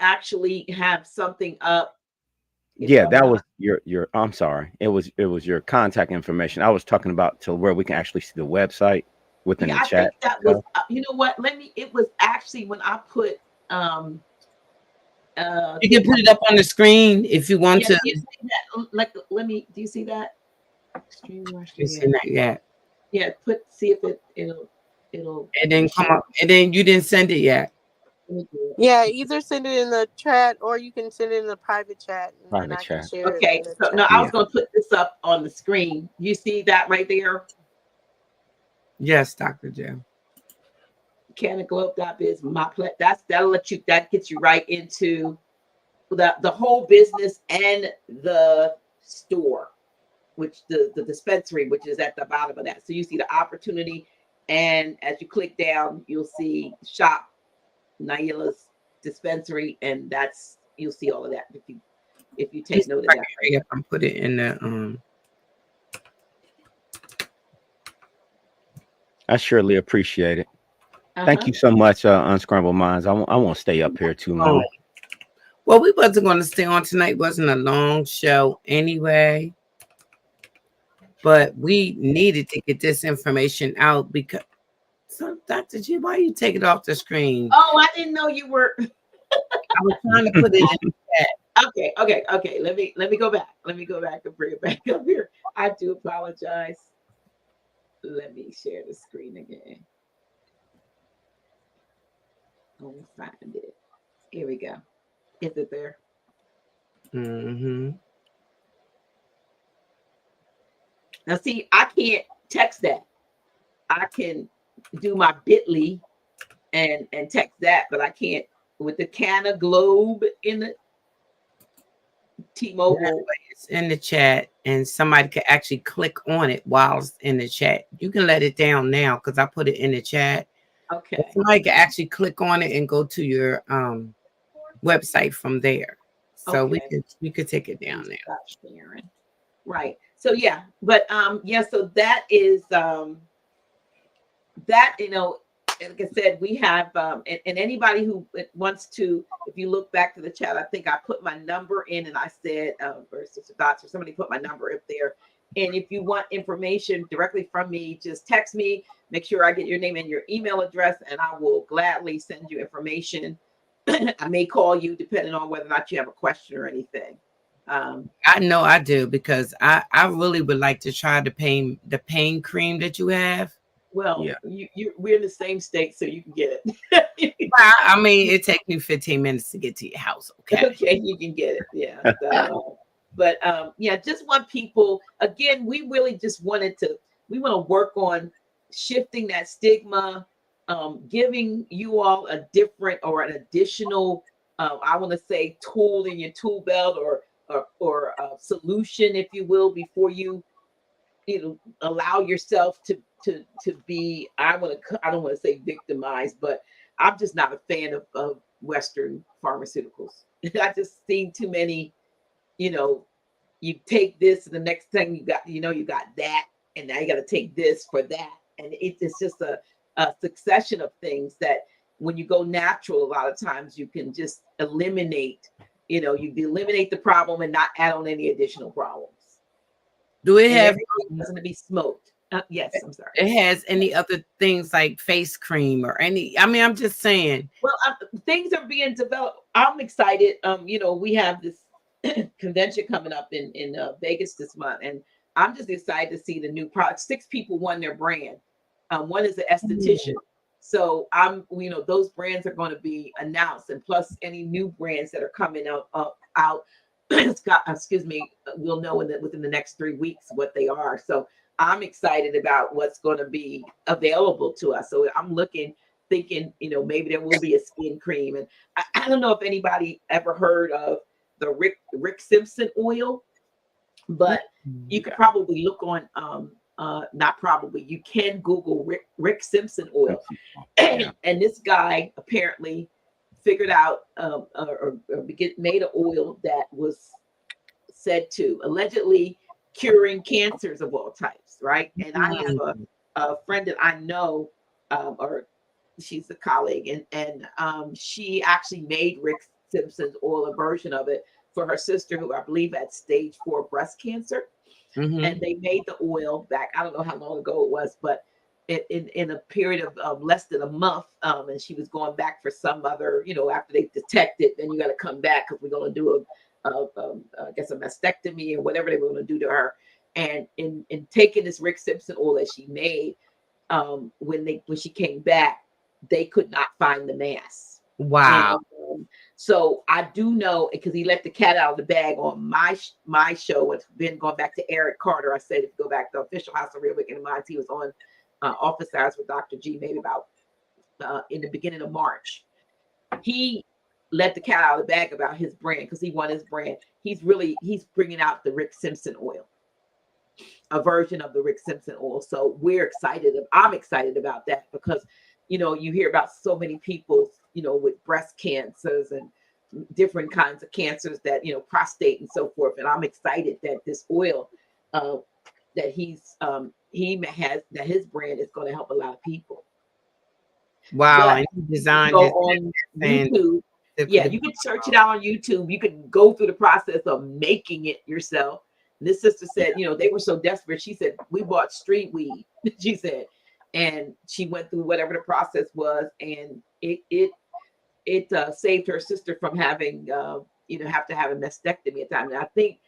actually have something up, if yeah, I'm that was not. your I'm sorry. It was your contact information. I was talking about to where we can actually see the website within Yeah, the I think chat that was. itself. You know what? It was actually when I put You the can put it up on the screen if you want yeah. to. Do you see that? Like, let me. Do you see that? Stream where You yeah. see that yet? Yeah. See if it'll It didn't come show. up. And then you didn't send it yet. Let me do it. Yeah, either send it in the chat or you can send it in the private chat, and then Private I can chat. share it Okay. in the So no, chat. I was Yeah. going to put this up on the screen. You see that right there? Yes, Dr. Jim. Canaglobe.biz. That gets you right into the whole business and the store, which the dispensary, which is at the bottom of that. So you see the opportunity, and as you click down, you'll see shop Nailah's dispensary, and you'll see all of that if you take note of that. Hurry up and put it in the I surely appreciate it. Thank Uh-huh. you so much, Unscrambled Minds. I won't stay up here too long. Well, we wasn't going to stay on tonight. Wasn't a long show anyway. But we needed to get this information out because Dr. G, why you take it off the screen? Oh, I didn't know you were. I was trying to put it in the chat. Okay. Let me go back. Let me go back and bring it back up here. I do apologize. Let me share the screen again. Let me find it. Here we go. Is it there? Mm-hmm. Now, see, I can't text that. I can do my bit.ly and text that, but I can't with the Canna Globe in the T-Mobile. It's in the chat, and somebody can actually click on it while it's in the chat. You can let it down now because I put it in the chat. Okay. But somebody can actually click on it and go to your website from there. So we could take it down now. Sharing. Right. So yeah, but so that is that, like I said, we have and anybody who wants to, if you look back to the chat, I think I put my number in and I said versus dots, or somebody put my number up there. And if you want information directly from me, just text me, make sure I get your name and your email address, and I will gladly send you information. I may call you depending on whether or not you have a question or anything. I know I do, because I really would like to try the pain cream that you have. Well, yeah, we're in the same state, so you can get it. I mean, it takes me 15 minutes to get to your house. Okay. Okay, you can get it. Yeah. So, but just want people, again, we really just we want to work on shifting that stigma, giving you all a different or an additional, I want to say, tool in your tool belt, or a solution, if you will, before you allow yourself to be, I don't want to say victimized, but I'm just not a fan of Western pharmaceuticals. I just seen too many, you take this and the next thing you got that, and now you got to take this for that. And it's just a succession of things that when you go natural, a lot of times you can just eliminate, you eliminate the problem and not add on any additional problems. Do it have doesn't be smoked? Yes, I'm sorry. It has any other things like face cream or any? I mean, I'm just saying. Well, things are being developed. I'm excited. We have this convention coming up in Vegas this month, and I'm just excited to see the new product. 6 people won their brand. One is an esthetician. So those brands are going to be announced, and plus any new brands that are coming out. Excuse me, we'll know within the next 3 weeks what they are. So I'm excited about what's going to be available to us. So I'm looking thinking, maybe there will be a skin cream. And I don't know if anybody ever heard of the Rick Simpson oil, but you could probably look on, not probably, you can Google Rick Simpson oil. And this guy apparently figured out made an oil that was said to allegedly curing cancers of all types, right? And I have a friend that I know, or she's a colleague, and she actually made Rick Simpson's oil, a version of it, for her sister, who I believe had stage 4 breast cancer. And they made the oil back, I don't know how long ago it was, but in a period of less than a month, and she was going back for some other, after they detect it, then you got to come back because we're going to do I guess a mastectomy or whatever they were going to do to her. And in taking this Rick Simpson oil that she made, when she came back, they could not find the mass. Wow. And, so I do know, because he let the cat out of the bag on my show. It's been going back to Eric Carter. I said, if you go back to the official House of Re-Awakening Minds, he was on Office Hours with Dr. G, maybe about in the beginning of March. He let the cat out of the bag about his brand, because he won his brand. He's bringing out the Rick Simpson oil, a version of the Rick Simpson oil. So I'm excited about that, because you hear about so many people, with breast cancers and different kinds of cancers that, prostate and so forth. And I'm excited that this oil that he has, that his brand is going to help a lot of people. Wow. But And he designed go it on YouTube. Yeah, you can search it out on YouTube. You can go through the process of making it yourself. And this sister said, they were so desperate. She said, we bought street weed, she said. And she went through whatever the process was, and it saved her sister from having have to have a mastectomy at time. And I think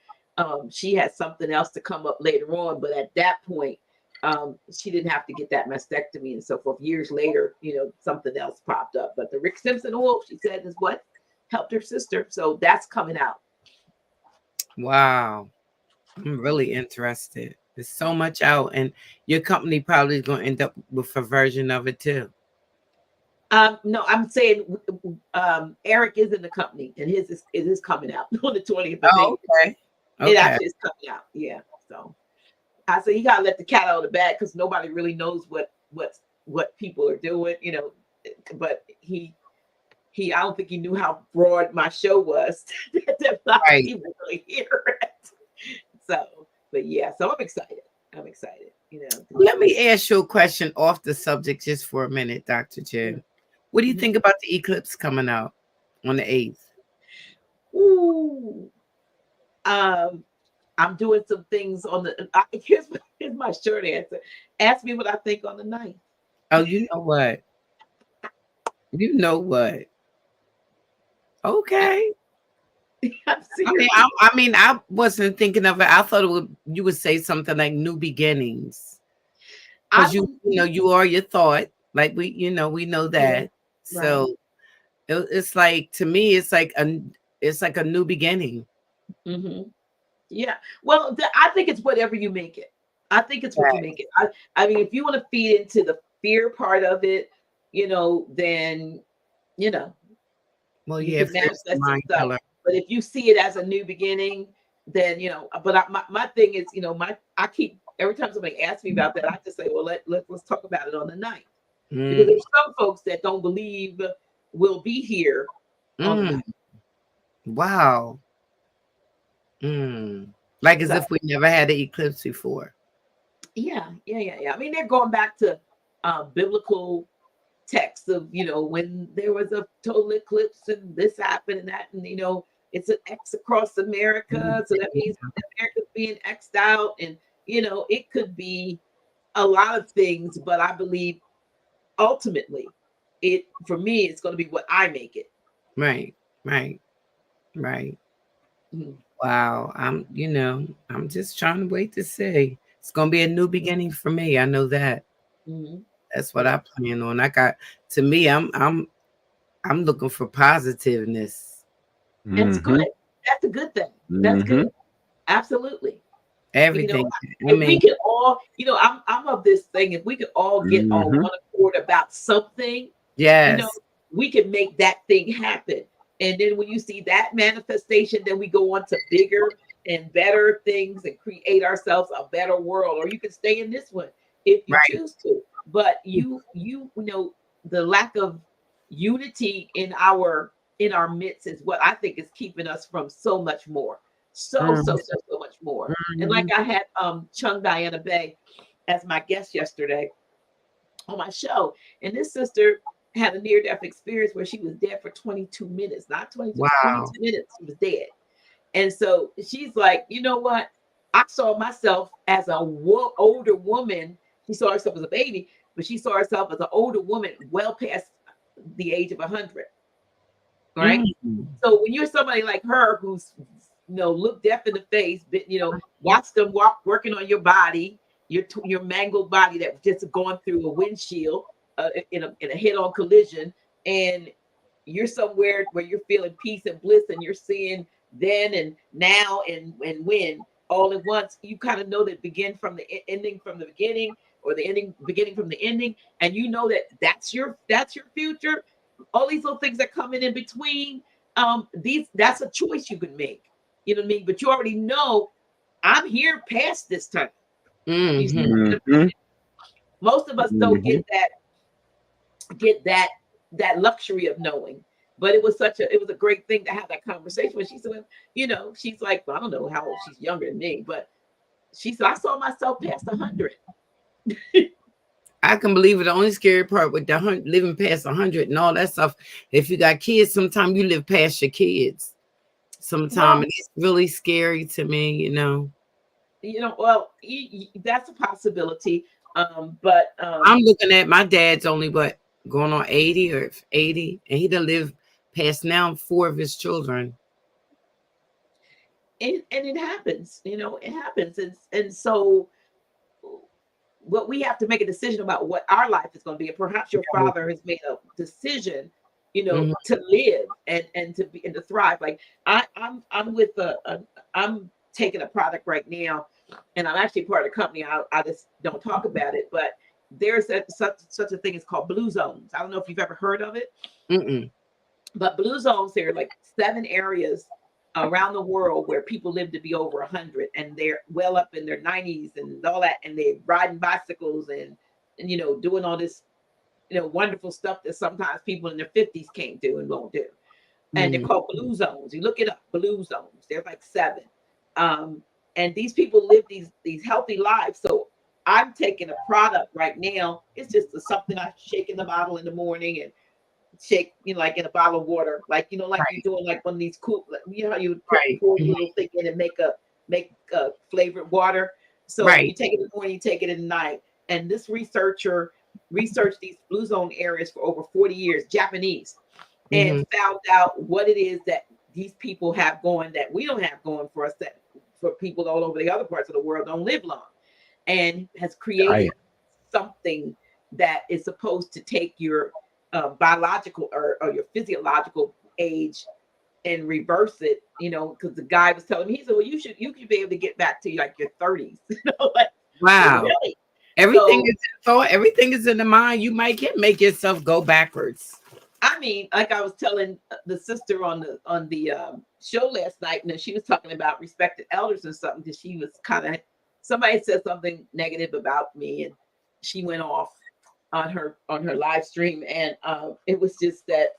she had something else to come up later on, but at that point, she didn't have to get that mastectomy and so forth. Years later, something else popped up. But the Rick Simpson oil, she said, is what helped her sister. So that's coming out. Wow. I'm really interested. There's so much out, and your company probably is going to end up with a version of it too. No, I'm saying Eric is in the company, and it is coming out on the 20th. Oh, okay. It actually is coming out. Yeah. So I said, you gotta let the cat out of the bag, because nobody really knows what people are doing, but I don't think he knew how broad my show was that Right. people really hear it. So, but yeah, so I'm excited. Let me ask you a question off the subject just for a minute, Dr. J. What do you think about the eclipse coming out on the 8th? Ooh. I'm doing some things on the. Here's my short answer. Ask me what I think on the 9th. Oh, you know what? Okay. I wasn't thinking of it. I thought you would say something like new beginnings, because you are your thought. Like we know that. Yeah, so it's like, to me, it's like a new beginning. Mm-hmm. Yeah. Well, I think it's whatever you make it. I think it's what you make it. I mean, if you want to feed into the fear part of it, then Well, yeah. But if you see it as a new beginning, then But my thing is, I keep, every time somebody asks me about that, I just say, well, let's talk about it on the 9th, because there's some folks that don't believe we'll be here on the 9th. Wow. Like as if we never had an eclipse before. Yeah. I mean, they're going back to biblical texts of when there was a total eclipse and this happened and that, and it's an X across America, so that means America's being X'd out, and it could be a lot of things, but I believe ultimately for me it's going to be what I make it. Right. Wow. I'm just trying to wait to see. It's going to be a new beginning for me. I know that. That's what I plan on. I'm looking for positiveness. That's good. That's a good thing. That's good. Absolutely. Everything. If we could all, I'm of this thing. If we could all get on one accord about something, You know, Yes. we can make that thing happen. And then when you see that manifestation, then we go on to bigger and better things and create ourselves a better world. Or you can stay in this one if you Right. choose to. But you know, the lack of unity in our midst is what I think is keeping us from so much more. Mhm. So much more. And like Mhm. I had Chung Diana Bay as my guest yesterday on my show. And this sister had a near death experience where she was dead for 22 minutes, not 22, Wow. 22 minutes. She was dead. And so she's like, you know what? I saw myself as a older woman. She saw herself as a baby, but she saw herself as an older woman, well past the age of 100. Right. Mm. So when you're somebody like her who's, look death in the face, but watch them working on your body, your mangled body that just going through a windshield in a head-on collision, and you're somewhere where you're feeling peace and bliss, and you're seeing then and now and when all at once. You kind of know that begin from the ending from the beginning, or the ending beginning from the ending, and you know that that's your future. All these little things that come in between, that's a choice you can make. You know what I mean? But you already know I'm here past this time. You see, Mhm. Mhm. most of us don't Mhm. get that luxury of knowing. But it was a great thing to have that conversation when she said, she's like, well, I don't know how old, she's younger than me, but she said, I saw myself past 100. I can believe it. The only scary part with living past 100 and all that stuff, if you got kids, sometimes you live past your kids. Sometimes Well, it's really scary to me, well, that's a possibility. But I'm looking at my dad's only going on 80 or 80, and he done lived past now 4 of his children. and it happens, it happens. And so what we have to make a decision about what our life is going to be. And perhaps your father has made a decision, Mhm. to live and to be and to thrive. Like I'm with I'm taking a product right now, and I'm actually part of the company. I just don't talk about it, but there's such a thing as called blue zones. I don't know if you've ever heard of it. Mm-mm. But blue zones, there are like 7 areas around the world where people live to be over 100, and they're well up in their 90s and all that, and they're riding bicycles and doing all this wonderful stuff that sometimes people in their 50s can't do and won't do. And they're Mm. called blue zones. You look it up, blue zones. There's like 7. And these people live these healthy lives. So I'm taking a product right now. It's just something I shake in the bottle in the morning and shake, like in a bottle of water, like like you're Right, doing like one of these cool, like, how you would right, pour a mhm, little thing in and make flavored water. So right. you take it in the morning, you take it at night. And this researcher researched these blue zone areas for over 40 years, Japanese, and Mhm. found out what it is that these people have going that we don't have going for us, that for people all over the other parts of the world don't live long, and has I created something that is supposed to take your biological or your physiological age and reverse it. Because the guy was telling me, he said, "Well, you could be able to get back to like your 30s." Like, well, Wow. really? Everything So, is in thought, everything is in the mind. You might can make yourself go backwards. I mean, like I was telling the sister on the show last night, and she was talking about respected elders and something, because she was kind of, somebody said something negative about me, and she went off on her live stream, and it was just that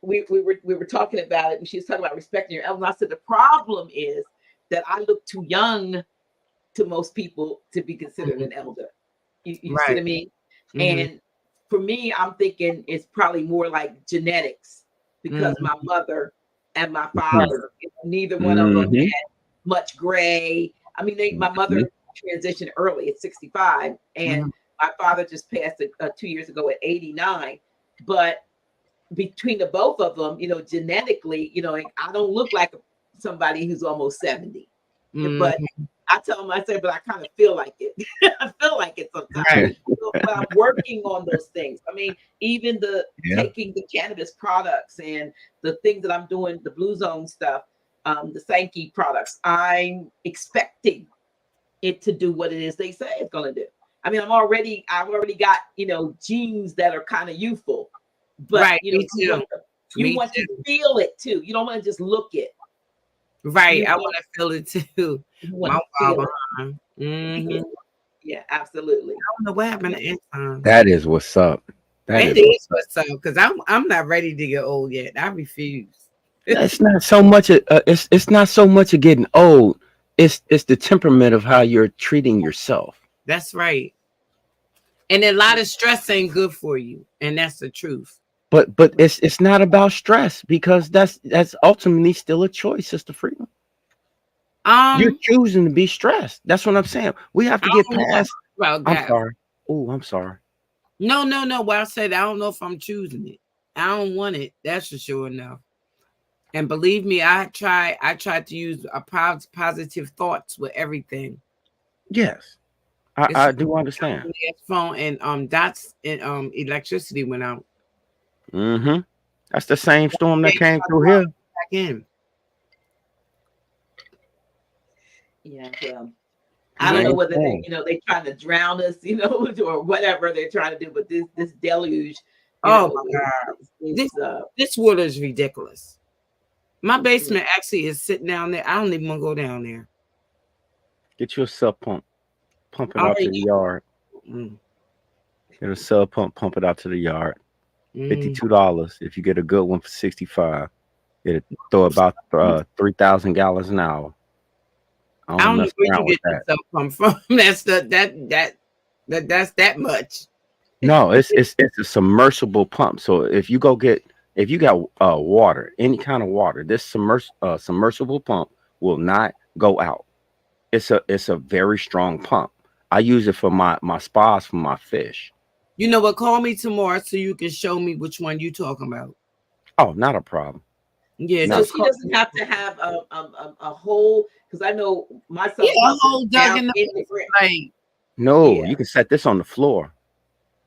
we were talking about it, and she was talking about respecting your elders. And I said the problem is that I look too young to most people to be considered Mhm. an elder. You see what Right. I mean? Mhm. And for me, I'm thinking it's probably more like genetics, because Mhm. my mother and my Mhm. father, neither one of them Mhm. had much gray. I mean, my Mhm. mother transitioned early at 65, and Mhm. my father just passed 2 years ago at 89. But between the both of them, genetically, like, I don't look like somebody who's almost 70. But Mhm. I tell them, I say, but I kind of feel like it. I feel like it sometimes. Right. But I'm working on those things. I mean, even the Yeah. taking the cannabis products and the things that I'm doing, the Blue Zone stuff, the Sankey products, I'm expecting it to do what it is they say it's going to do. I mean, I've already got, genes that are kind of youthful. but Right, you know, me too. you Me want too. to feel it too. You don't want to just look it. Right, You I want, want to feel it too. you want My to wow feel it. behind. Yeah, yeah, absolutely. I don't know what happened to Anton. That is what's up. That It is what's is what's up because I'm not ready to get old yet. I refuse. it's not so much it's not so much of getting old. It's the temperament of how you're treating yourself. That's right. And a lot of stress ain't good for you, and that's the truth. But it's not about stress because that's ultimately still a choice, Sister Freedom. You're Um, choosing to be stressed. That's what I'm saying. We have to I get don't know past. about I'm that. sorry. Oh, I'm sorry. No. What I said, I don't know if I'm choosing it. I don't want it. That's for sure. No. And believe me, I tried to use a positive thoughts with everything. Yes, It's I do understand. phone and dots and electricity went out. Mm-hmm. That's the same storm They that came shut through it here. back in. Yeah, well, I don't know Same whether they, storm. you know, they trying to drown us, you know, or whatever they're trying to do. But this deluge, you Oh know, my God. is This water is ridiculous. My yeah. basement actually is sitting down there. I don't even want to go down there. Get you a sub pump. Pump it Oh, out to the yard. mm, Get a sub pump. Pump it out to the yard. mm. $52. If you get a good one for 65, it'll throw about 3,000 gallons an hour. I I don't don't know mess where you around with get that. yourself come from. That's that's that much. No, it's a submersible pump. So if you got water, any kind of water, this submersible pump will not go out. It's a very strong pump. I use it for my spas for my fish. You know what? Call me tomorrow so you can show me which one you talking about. Oh, not a problem. Yeah, So just she call. doesn't have to have a hole, because I know my Yeah, sub a pump is hole dug down in the in the ground. like. No, Yeah. you can set this on the floor.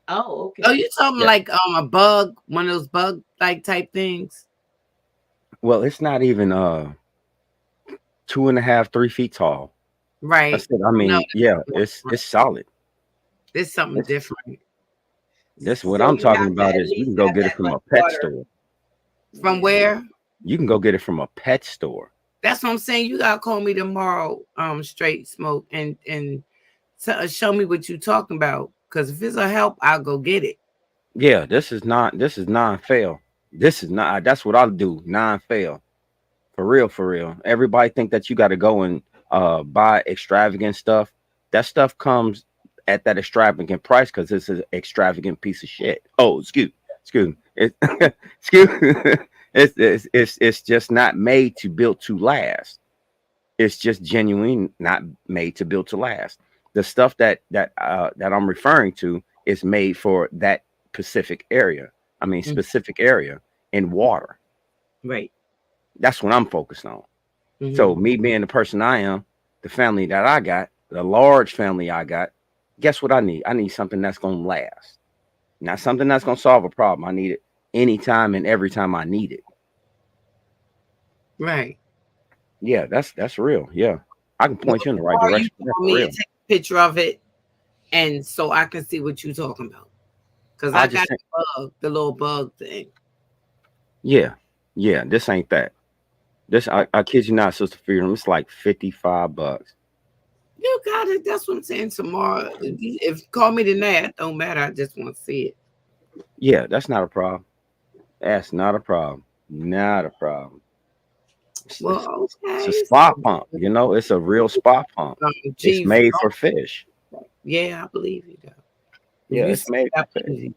Oh, okay. Oh, you talking Yeah. like a bug, one of those bug like type things? Well, it's not even 2.5, 3 feet tall. Right. That's it. I No, mean, yeah, it's solid. it's something This different. this what So I'm you talking have to about at is you least can go have get it that from much a pet water. store. From Yeah. where? You can go get it from a pet store. That's what I'm saying. You gotta call me tomorrow, straight smoke, and show me what you talking about. Because if it's a help, I'll go get it. Yeah, this is non-fail. This is not that's what I'll do. Non-fail. For real, for real. Everybody think that you got to go and buy extravagant stuff. That stuff comes at that extravagant price because it's an extravagant piece of shit. Oh, excuse me. Excuse it's just not made to build to last. It's just genuine, not made to build to last. The stuff that I'm referring to is made for that specific area. I mean, specific area in water. Right. That's what I'm focused on. So Mm-hmm. me being the person I am, the family that I got, the large family I got, guess what I need? I need something that's gonna last. Not something that's gonna solve a problem. I need it anytime and every time I need it. Right. Yeah, that's real. Yeah. I can point you in the right Or you direction. That's call for me real. and take a picture of it, and so I can see what you talking about. Because I I just got think, the little bug thing. yeah, this ain't that. This I kid you not, Sister Freedom. It's like $55. You got it. That's what I'm saying. Tomorrow, if you call me tonight, it don't matter. I just want to see it. Yeah, that's not a problem. That's not a problem. Not a problem. Well, It's a okay. spa pump, you know, it's a real spa pump. It's Gee, made for fish. yeah, I believe you. Though. If Yeah, you it's say made I for fish. believe you.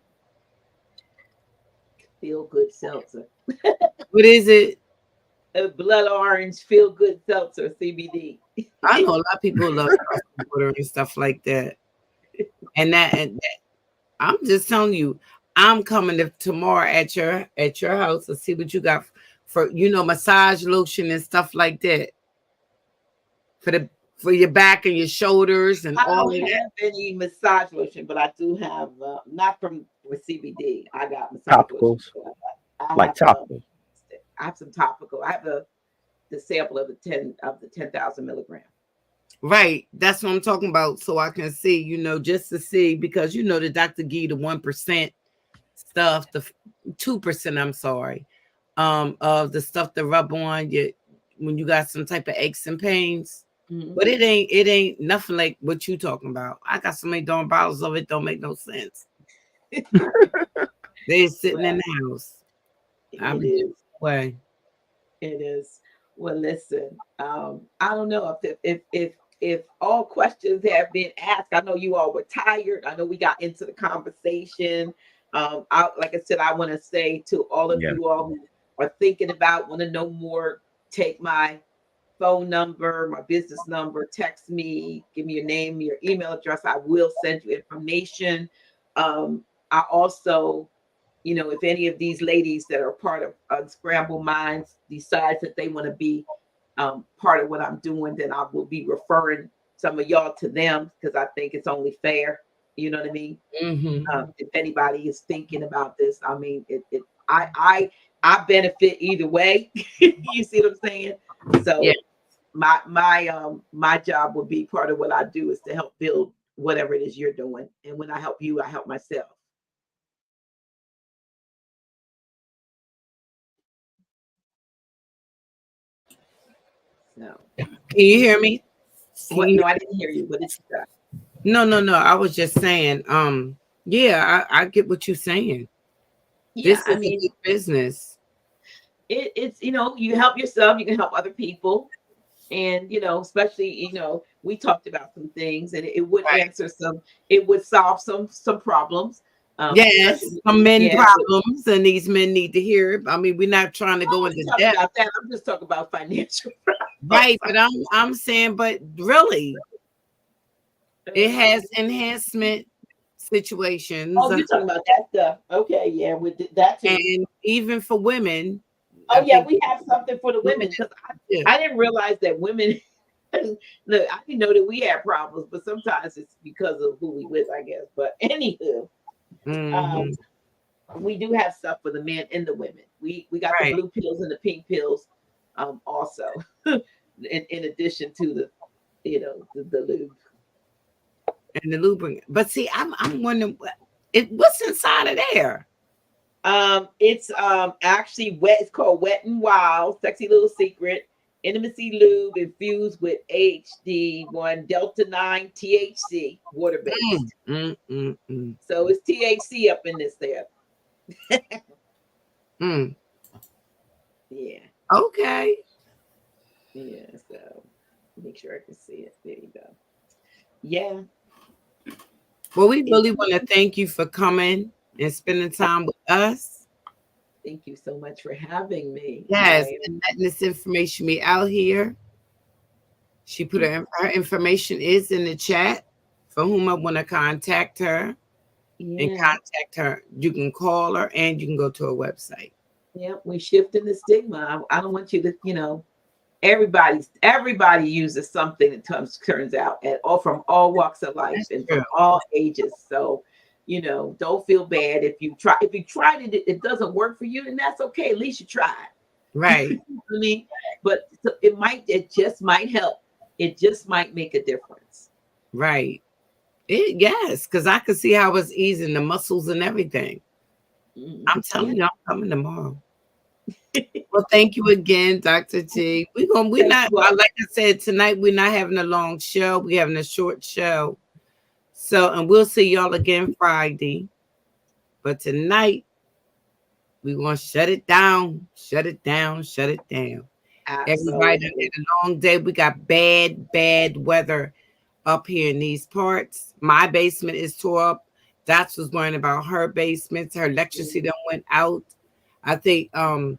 Feel good seltzer. What is it? A blood orange feel good seltzer, CBD. I know a lot of people love water and stuff like that. And that, I'm just telling you, I'm coming tomorrow at your house to see what you got for massage lotion and stuff like that for your back and your shoulders and I all don't of that. have any massage lotion, but I do have not with CBD. I got massage lotion. Topicals, I like have topicals. I have some topical. I have the sample of the 10,000 milligram. Right, that's what I'm talking about. So I can see, just to see, because the Dr. Gee, the 1%, stuff, the 2%, I'm sorry, of the stuff to rub on you when you got some type of aches and pains. But it ain't nothing like what you talking about. I got so many darn bottles of it, don't make no sense. They're sitting in the house. I'm way. It is. Well, listen. I don't know if all questions have been asked. I know you all were tired. I know we got into the conversation. Like I said, I want to say to all of you all who are thinking about, want to know more, take my phone number, my business number, text me, give me your name, your email address. I will send you information. I also, if any of these ladies that are part of Unscramble Minds decides that they want to be part of what I'm doing, then I will be referring some of y'all to them because I think it's only fair. You know what I mean? If anybody is thinking about this, I mean, I benefit either way. You see what I'm saying? So yeah. my job would be, part of what I do is to help build whatever it is you're doing. And when I help you, I help myself. No. Can you hear me? What? No, I didn't hear you. What did you say? No. I was just saying, yeah, I get what you're saying. Yeah, this is a big business. It's you help yourself, you can help other people. And especially, we talked about some things, and it would answer it would solve some problems. Yes, some men problems, and these men need to hear it. I mean, we're not trying to go into depth about that. I'm just talking about financial problems. Right, but I'm saying, but really, it has enhancement situations. Oh, you're talking about that stuff. Okay, yeah, with that too. And even for women. Oh, yeah, we have something for the women, because I didn't realize that women. Look, I didn't know that we had problems, but sometimes it's because of who we with, I guess. But anywho, we do have stuff for the men and the women. We got the blue pills and the pink pills, also, in addition to the the lube and the lubricant. But see, I'm wondering what's inside of there. It's actually wet. It's called Wet and Wild, Sexy Little Secret Intimacy Lube infused with HD1 Delta 9 THC, water based. So it's THC up in this there. Yeah. Okay. Yeah. So make sure I can see it. There you go. Yeah. Well, we really want to thank you for coming and spending time with us. Thank you so much for having me. Yes, and letting this information be out here. She put her information is in the chat for whom I want to contact her. And contact her. You can call her and you can go to her website. Yeah, we're shifting the stigma. I don't want you to, everybody uses something that turns out from all walks of life and from all ages. So, don't feel bad if you tried it doesn't work for you, then that's okay. At least you tried. Right. I mean, but it just might help. It just might make a difference. Right. Yes, because I could see how it's easing the muscles and everything. I'm telling you, I'm coming tomorrow. Well, thank you again, Dr. G. We're not, like I said, tonight we're not having a long show. We're having a short show. So, and we'll see y'all again Friday. But tonight, we're going to shut it down. Shut it down. Shut it down. Everybody had a long day. We got bad weather up here in these parts. My basement is tore up. That's what's worrying about her basement. Her electricity done went out. I think Nisha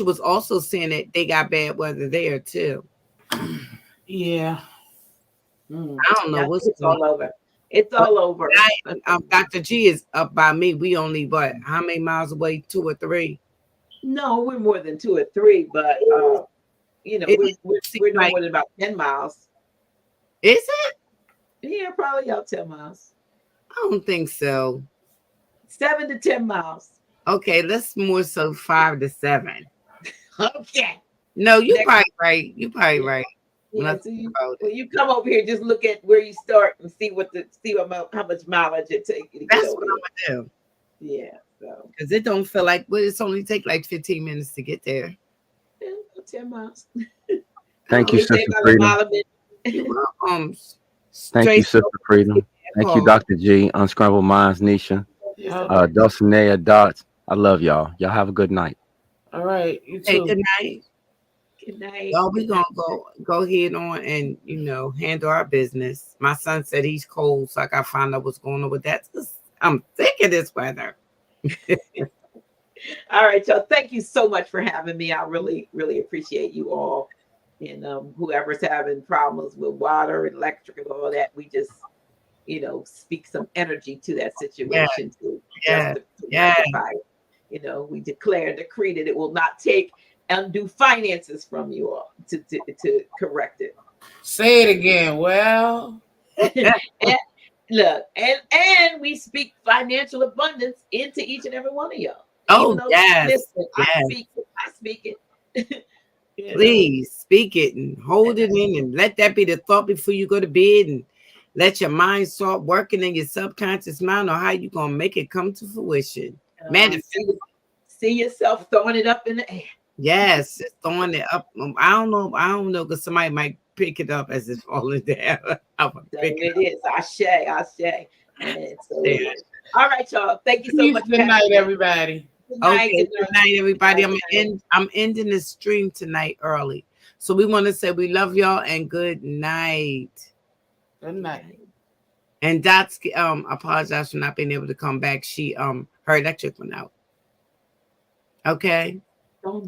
was also saying that they got bad weather there too. Yeah. I don't know what's all over. It's all over. Dr. G is up by me. We only how many miles away? 2 or 3? No, we're more than 2 or 3, but we're no more than about 10 miles. Is it? Yeah, probably about 10 miles. I don't think so. 7 to 10 miles. Okay, let's more so 5 to 7. Okay. No, you're probably right. You're probably right. when I Yeah, so think you, about when it. you come over here, just look at where you start and see how much mileage it takes you to get That's over what here. I'm gonna do. Yeah, so Because it don't feel like, well, it's only take like 15 minutes to get there. yeah, about 10 miles. Thank you, They say Sister about a Freedom. mile a minute. You're welcome. Thank you, Straight Sister Freedom. Thank you, call. Dr. G. Unscrambled Minds, Nisha. Yeah. Dulcinea Dots. I love y'all. Y'all have a good night. All right. You Hey, too. good night. Good night. Y'all, we gonna go ahead on and handle our business. My son said he's cold, so I gotta find out what's going on with that. I'm sick of this weather. All right, y'all. Thank you so much for having me. I really, really appreciate you all. And whoever's having problems with water and electric and all that, we just, speak some energy to that situation to Yeah. rectify it. We declare and decree that it will not take undue finances from you all to correct it. Say it again. Well, And look, and we speak financial abundance into each and every one of y'all. Oh, Even though, yes. listen, Yes. I speak it. Please speak it and hold it in and let that be the thought before you go to bed, and let your mind start working in your subconscious mind on how you're gonna make it come to fruition. See yourself throwing it up in the air. Yes, just throwing it up. I don't know, because somebody might pick it up as it's falling down. It is. Ashe. And so it is. All right, y'all. Thank you so much. Good night, everybody. Good night, Okay, good night, everybody. I'm ending the stream tonight early. So we want to say we love y'all and good night. Good night. And Dot's apologize for not being able to come back. She her electric went out. Okay. All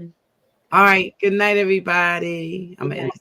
right. Good night, everybody. I'm gonna end